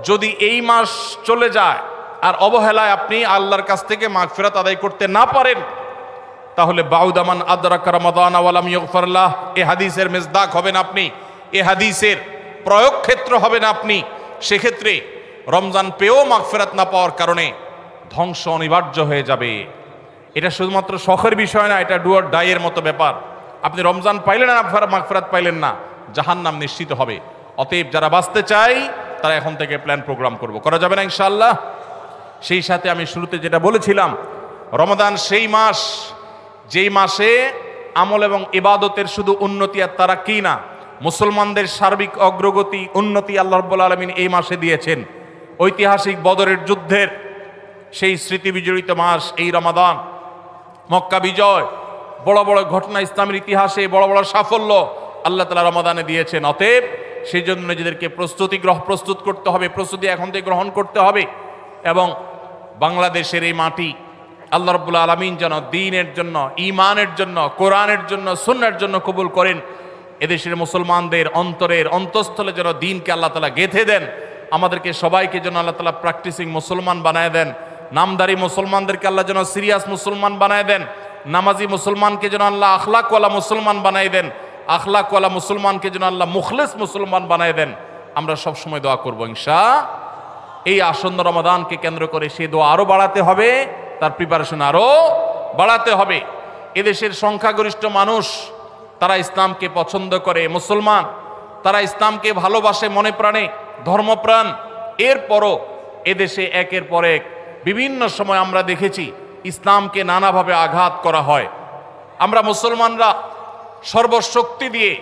যদি এই মাস চলে যায় আর অবহেলায় আপনি আল্লাহর কাছ থেকে মাগফিরাত আদায় করতে না পারেন, তাহলে বাউদামান আদরাকা রমাদান ওয়া লাম ইগফার লাহ, এই হাদিসের মেজদাক হবেন আপনি, এই হাদিসের প্রয়োগ ক্ষেত্র হবেন আপনি। সেক্ষেত্রে রমজান পেয়েও মাগফিরাত না পাওয়ার কারণে ধ্বংস অনিবার্য হয়ে যাবে। এটা শুধুমাত্র শখের বিষয় না, এটা ডু অর ডাই এর মতো ব্যাপার। আপনি রমজান পাইলেন না, মাগফিরাত পাইলেন না, জাহান্নাম নিশ্চিত হবে। অতএব যারা বাঁচতে চাই তারা এখন থেকে প্ল্যান প্রোগ্রাম করা যাবে না ইনশাআল্লাহ। সেই সাথে আমি শুরুতে যেটা বলেছিলাম, রমাদান সেই মাস যেই মাসে আমল এবং ইবাদতের শুধু উন্নতি আর তারাক্কি না, মুসলমানদের সার্বিক অগ্রগতি, উন্নতি আল্লাহ রাব্বুল আলামিন এই মাসে দিয়েছেন। ঐতিহাসিক বদরের যুদ্ধের সেই স্মৃতি বিজড়িত মাস এই রমাদান। মক্কা বিজয়, বড় বড় ঘটনা ইসলামের ইতিহাসে, বড় বড় সাফল্য আল্লাহ তাআলা রমাদানে দিয়েছেন। অতএব সেই জন্য নিজেদেরকে প্রস্তুত করতে হবে, প্রস্তুতি এখন থেকে গ্রহণ করতে হবে। এবং বাংলাদেশের এই মাটি আল্লাহ রাব্বুল আলামিন যেন দ্বীনের জন্য, ঈমানের জন্য, কোরআনের জন্য, সুন্নাহর জন্য কবুল করেন। এদেশের মুসলমানদের অন্তরের অন্তঃস্থলে যেন দ্বীনকে আল্লাহ তাআলা গেঁথে দেন। আমাদেরকে সবাইকে যেন আল্লাহ তাআলা প্র্যাকটিসিং মুসলমান বানায় দেন। নামদারি মুসলমানদেরকে আল্লাহ যেন সিরিয়াস মুসলমান বানায় দেন। নামাজি মুসলমানকে যেন আল্লাহ আখলাকওয়ালা মুসলমান বানায় দেন। আখলাকওয়ালা মুসলমানকে যেন আল্লাহ মুখলিস মুসলমান বানায় দেন। আমরা সব সময় দোয়া করব ইনশাআল্লাহ। এই আসন্ন রমাদানকে কেন্দ্র করে সেই দোয়া আরো বাড়াতে হবে, তার প্রিপারেশন আরো বাড়াতে হবে। এদেশের সংখ্যাগরিষ্ঠ মানুষ, তারা ইসলামকে পছন্দ করে, মুসলমান, তারা ইসলামকে ভালোবাসে মনে প্রাণে, ধর্মপ্রাণ। এরপরও এদেশে একের পর এক বিভিন্ন সময় আমরা দেখেছি ইসলামকে নানাভাবে আঘাত করা হয়। আমরা মুসলমানরা সর্বশক্তি দিয়ে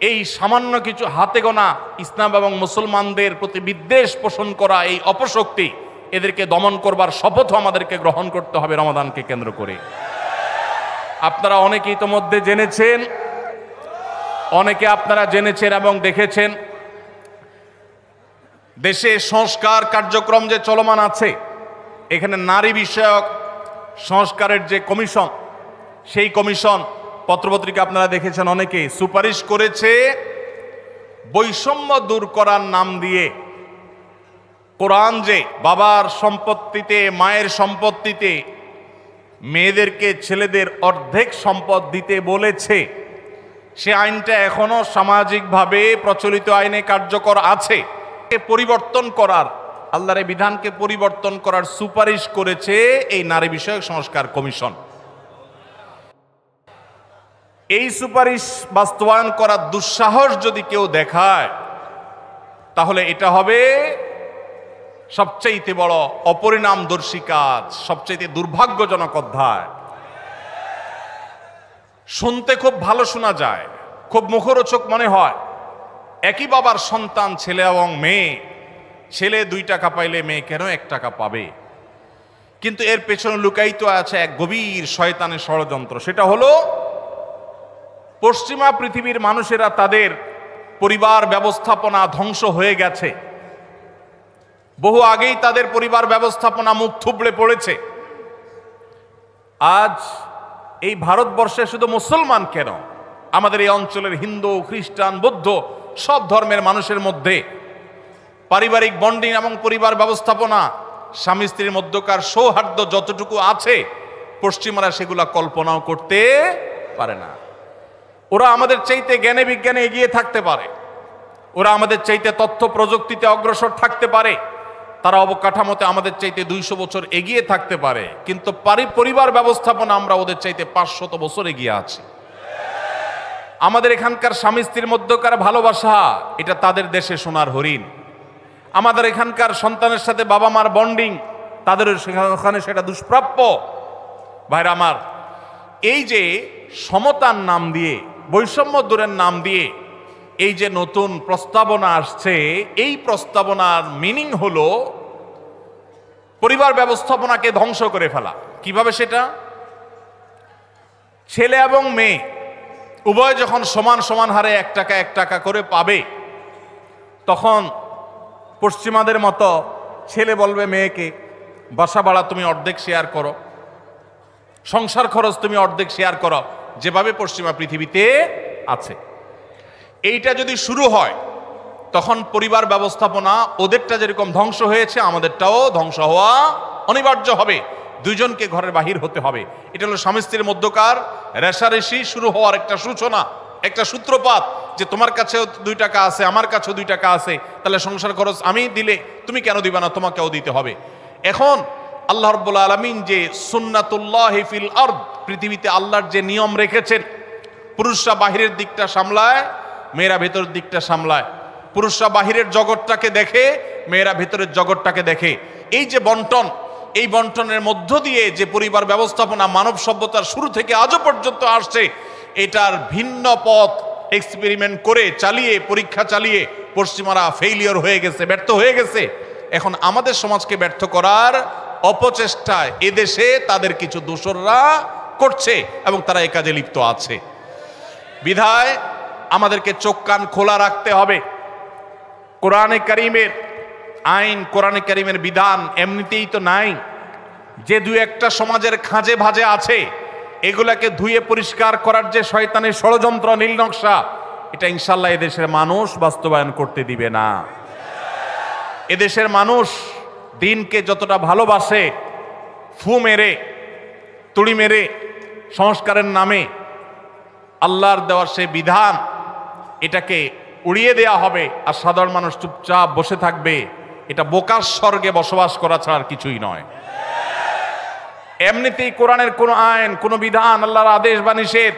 এই সামান্য কিছু হাতে গোনা ইসলাম এবং মুসলমানদের প্রতি বিদ্বেষ পোষণ করা এই অপশক্তি, এদেরকে দমন করবার শপথ আমাদেরকে গ্রহণ করতে হবে রমাদানকে কেন্দ্র করে। আপনারা অনেকে ইতোমধ্যে জেনেছেন, অনেকে আপনারা জেনেছেন এবং দেখেছেন, দেশে সংস্কার কার্যক্রম যে চলমান আছে, এখানে নারী বিষয়ক সংস্কারের যে কমিশন, সেই কমিশন পত্রপত্রিকা আপনারা দেখেছেন, অনেকে সুপারিশ করেছে বৈষম্য দূর করার নাম দিয়ে কোরআন যে বাবার সম্পত্তিতে, মায়ের সম্পত্তিতে মেয়েদেরকে ছেলেদের অর্ধেক সম্পদ দিতে বলেছে, সে আইনটা এখনো সামাজিকভাবে প্রচলিত আইনে কার্যকর আছে। পরিবর্তন করার, আল্লাহর বিধানকে পরিবর্তন করার সুপারিশ করেছে এই নারী বিষয়ক সংস্কার কমিশন। এই সুপারিশ বাস্তবায়ন করার দুঃসাহস যদি কেউ দেখায়, তাহলে এটা হবে সবচেয়ে বড় অপরিণামদর্শী কাজ, সবচেয়ে দুর্ভাগ্যজনক অধ্যায়। শুনতে খুব ভালো শোনা যায়, খুব মুখরোচক মনে হয়, একই বাবার সন্তান ছেলে এবং মেয়ে, ছেলে 2 টাকা পাইলে মেয়ে কেন 1 টাকা পাবে? কিন্তু এর পেছনে লুকায়িত আছে এক গভীর শয়তানের ষড়যন্ত্র। সেটা হলো পশ্চিমা পৃথিবীর মানুষেরা তাদের পরিবার ব্যবস্থাপনা ধ্বংস হয়ে গেছে, বহু আগেই তাদের পরিবার ব্যবস্থাপনা মুখ থুবড়ে পড়েছে। আজ এই ভারতবর্ষে শুধু মুসলমান কেন, আমাদের এই অঞ্চলের হিন্দু, খ্রিস্টান, বৌদ্ধ সব ধর্মের মানুষের মধ্যে পারিবারিক বন্ডিং এবং পরিবার ব্যবস্থাপনা, স্বামী স্ত্রীর মধ্যকার সৌহার্দ্য যতটুকু আছে, পশ্চিমারা সেগুলা কল্পনাও করতে পারে না। ওরা আমাদের চাইতে জ্ঞানে বিজ্ঞানে এগিয়ে থাকতে পারে, ওরা আমাদের চাইতে তথ্য প্রযুক্তিতে অগ্রসর থাকতে পারে, তারা অবকাঠামোতে আমাদের চাইতে 200 বছর এগিয়ে থাকতে পারে, কিন্তু পরিবার ব্যবস্থাপনা আমরা ওদের চাইতে 500 বছর এগিয়ে আছি। আমাদের এখানকার স্বামী স্ত্রীর মধ্যকার ভালোবাসা, এটা তাদের দেশে সোনার হরিণ। আমাদের এখানকার সন্তানের সাথে বাবা মার বন্ডিং, তাদের ওখানে সেটা দুষ্প্রাপ্য। ভাইরা আমার, এই যে সমতার নাম দিয়ে, বৈষম্য দূরের নাম দিয়ে এই যে নতুন প্রস্তাবনা আসছে, এই প্রস্তাবনার মিনিং হলো পরিবার ব্যবস্থাপনাকে ধ্বংস করে ফেলা। কিভাবে সেটা? ছেলে এবং মেয়ে উভয় যখন সমান সমান হারে 1 টাকা করে পাবে, তখন পশ্চিমাদের মতো ছেলে বলবে মেয়েকে, বাসা ভাড়া তুমি অর্ধেক শেয়ার করো, সংসার খরচ তুমি অর্ধেক শেয়ার করো, যেভাবে পশ্চিমা পৃথিবীতে আছে। এইটা যদি শুরু হয়, তখন পরিবার ব্যবস্থাপনা ওদেরটা যেরকম ধ্বংস হয়েছে, আমাদেরটাও ধ্বংস হওয়া অনিবার্য হবে। দুইজনকে ঘরের বাহির হতে হবে। এটা হলো স্বামী স্ত্রীর মধ্যকার রেষারেষি শুরু হওয়ার একটা সূচনা, একটা সূত্রপাত, যে তোমার কাছেও 2 টাকা আছে, আমার কাছেও 2 টাকা আছে, তাহলে সংসার খরচ আমি দিলে তুমি কেন দিবা না, তোমাকেও দিতে হবে। এখন আল্লাহ রাব্বুল আলামিন যে সুন্নাতুল্লাহি ফিল আরদ, পৃথিবীতে আল্লাহর যে নিয়ম রেখেছেন, পুরুষরা বাহিরের দিকটা সামলায়, মেয়েরা ভেতরের দিকটা সামলায়। পুরুষরা বাহিরের জগৎটাকে দেখে, মেয়েরা ভেতরের জগৎটাকে দেখে। এই যে বন্টন, এই বন্টনের মধ্য দিয়ে যে পরিবার ব্যবস্থাপনা মানব সভ্যতার শুরু থেকে আজও পর্যন্ত আসছে, এটার ভিন্ন পথ এক্সপেরিমেন্ট করে, চালিয়ে, পরীক্ষা চালিয়ে পশ্চিমারা ফেইলিওর হয়ে গেছে, ব্যর্থ হয়ে গেছে। এখন আমাদের সমাজকে ব্যর্থ করার অপচেষ্টায় এদেশে তাদের কিছু দোসররা করছে এবং তারা এই কাজে লিপ্ত আছে। বিধায় আমাদেরকে চোখ কান খোলা রাখতে হবে। কোরআনে কারীমের আইন, কোরআনে কারীমের বিধান এমনিতেই তো নাই, যে 2-1টা সমাজের খাঁজে ভাজে আছে, এগুলাকে ধুয়ে পরিষ্কার করার যে শয়তানের ষড়যন্ত্র, নীল নকশা, এটা ইনশাল্লাহ এদেশের মানুষ বাস্তবায়ন করতে দিবে না। এদেশের মানুষ দিনকে যতটা ভালোবাসে, ফু মেরে, তুড়ি মেরে সংস্কারের নামে আল্লাহর দেওয়ার সেই বিধান, এটাকে উড়িয়ে দেয়া হবে আর সাধারণ মানুষ চুপচাপ বসে থাকবে। এটা বোকার স্বর্গে বসবাস করা ছাড়া আর কিছুই নয়। এমনিতেই কোরআনের কোন আইন, কোন বিধান, আল্লাহর আদেশ বা নিষেধ,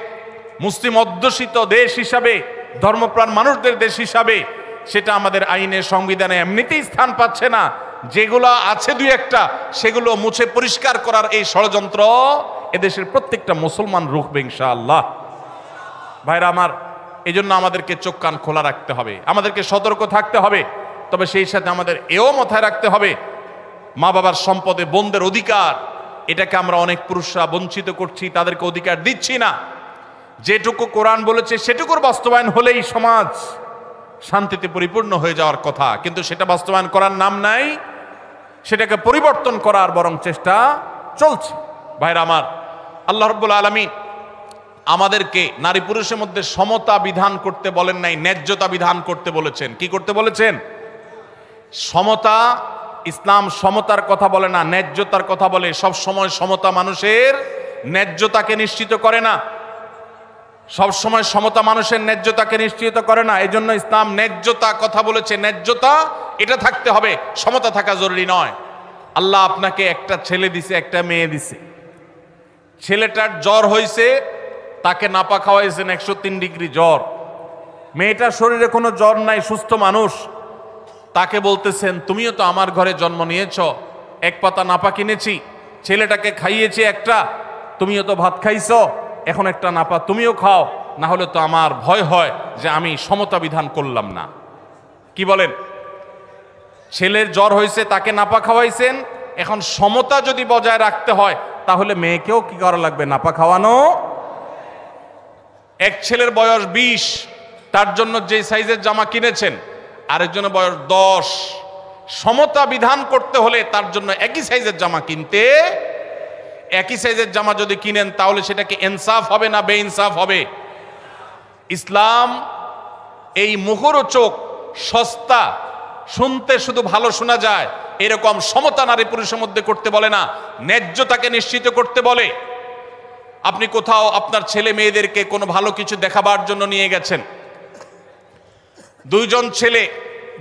মুসলিম অধ্যুষিত দেশ হিসাবে, ধর্মপ্রাণ মানুষদের দেশ হিসাবে, সেটা আমাদের আইনে, সংবিধানে এমনিতেই স্থান পাচ্ছে না। যেগুলো আছে দুই একটা সেগুলো মুছে পরিষ্কার করার এই ষড়যন্ত্র এদেশের প্রত্যেকটা মুসলমান রুখবে ইনশাআল্লাহ। ভাইরা আমার, এই জন্য আমাদেরকে চোখ কান খোলা রাখতে হবে, আমাদেরকে সতর্ক থাকতে হবে। তবে সেই সাথে আমাদের এও মাথায় রাখতে হবে, মা বাবার সম্পদে বোনদের অধিকার, এটাকে আমরা অনেক পুরুষরা বঞ্চিত করছি, তাদেরকে অধিকার দিচ্ছি না। যেটুকু কোরআন বলেছে সেটুকুর বাস্তবায়ন হলেই সমাজ শান্তিতে পরিপূর্ণ হয়ে যাওয়ার কথা, কিন্তু সেটা বাস্তবায়ন করার নাম নাই, সেটাকে পরিবর্তন করার বরং চেষ্টা চলছে। ভাইরা আমার, আল্লাহ রাব্বুল আলামিন আমাদেরকে নারী পুরুষের মধ্যে সমতা বিধান করতে বলেন নাই, ন্যায্যতা বিধান করতে বলেছেন। কি করতে বলেছেন? সমতা। ইসলাম সমতার কথা বলে না, ন্যায্যতার কথা বলে। সব সময় সমতা মানুষের ন্যায্যতাকে নিশ্চিত করে না, সব সময় সমতা মানুষের ন্যায্যতাকে নিশ্চিত করে না। এই জন্য ইসলাম ন্যায্যতা কথা বলেছে, ন্যায্যতা এটা থাকতে হবে, সমতা থাকা জরুরি নয়। আল্লাহ আপনাকে একটা ছেলে দিছে, একটা মেয়ে দিছে। ছেলেটার জ্বর হয়েছে, তাকে নাপা খাওয়াইছেন 103 ডিগ্রি জ্বর। মেয়েটার শরীরে কোনো জ্বর নাই, সুস্থ মানুষ, তাকে বলতেছেন তুমিও তো আমার ঘরে জন্ম নিয়েছ, এক পাতা নাপা কিনেছি, ছেলেটাকে খাইয়েছি একটা, তুমিও তো ভাত খাইছো, এখন একটা নাপা তুমিও খাও, না হলে তো আমার ভয় হয় যে আমি সমতা বিধান করলাম না। কি বলেন? ছেলের জ্বর হয়েছে, তাকে নাপা খাওয়াইছেন, এখন সমতা যদি বজায় রাখতে হয় তাহলে মেয়েকেও কি করা লাগবে? নাপা খাওয়ানো। এক ছেলের বয়স 20, তার জন্য যে সাইজের জামা কিনেছেন, আরেকজনের বয়স 10। সমতা বিধান করতে হলে তার জন্য একই সাইজের জামা কিনতে, একই সাইজের জামা যদি কিনেন তাহলে সেটা কি ইনসাফ হবে না বেইনসাফ হবে? ইসলাম এই মুখরোচক, সস্তা, শুনতে শুধু ভালো শোনা যায় এরকম সমতা নারী পুরুষের মধ্যে করতে বলে না, ন্যায্যতাকে নিশ্চিত করতে বলে। আপনি কোথাও আপনার ছেলে মেয়েদেরকে কোনো ভালো কিছু দেখাবার জন্য নিয়ে গেছেন, দুইজন ছেলে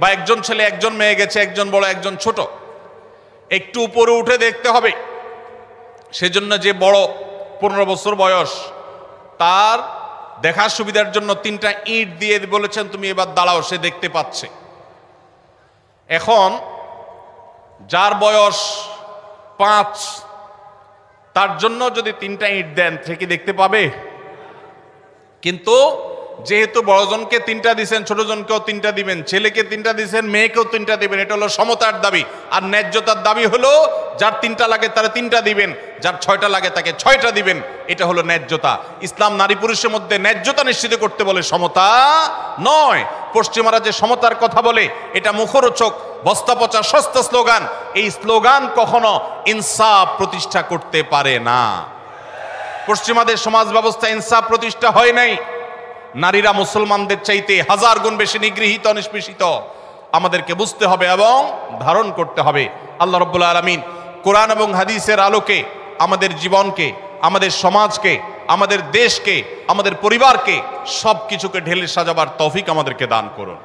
বা একজন ছেলে একজন মেয়ে গেছে, একজন বড় একজন ছোট, একটু উপরে উঠে দেখতে হবে। সেজন্য যে বড় 15 বছর বয়স, তার দেখার সুবিধার জন্য 3টা ইট দিয়ে বলেছেন তুমি এবার দাঁড়াও, সে দেখতে পাচ্ছে। এখন যার বয়স 5, তার জন্য যদি 3টা ইট দেন সে কি দেখতে পাবে? কিন্তু যেহেতু বড়জনকে 3টা দিবেন, ছোটজনকেও 3টা দিবেন, ছেলেকে 3টা দিবেন, মেয়েকেও 3টা দিবেন, এটা হলো সমতার দাবি। আর ন্যায্যতার দাবি হলো যার 3টা লাগে তারা 3টা দিবেন, যার 6টা লাগে তাকে 6টা দিবেন। এটা হলো ন্যায্যতা। ইসলাম নারী পুরুষের মধ্যে ন্যায্যতা নিশ্চিত করতে বলে, সমতা নয়। পশ্চিমারা যে সমতার কথা বলে এটা মুখরোচক, বস্তাপচা, সস্তা স্লোগান। এই স্লোগান কখনো ইনসাফ প্রতিষ্ঠা করতে পারে না। পশ্চিমাদের সমাজ ব্যবস্থা ইনসাফ প্রতিষ্ঠা হয় নাই। নারীরা মুসলমানদের চাইতে 1000 গুণ বেশি নিগৃহীত, নিষ্পেষিত। আমাদেরকে বুঝতে হবে এবং ধারণ করতে হবে। আল্লাহ রাব্বুল আলামিন কোরআন এবং হাদিসের আলোকে আমাদের জীবনকে, আমাদের সমাজকে, আমাদের দেশকে, আমাদের পরিবারকে সবকিছুকে ঢেলে সাজাবার তৌফিক আমাদেরকে দান করুন।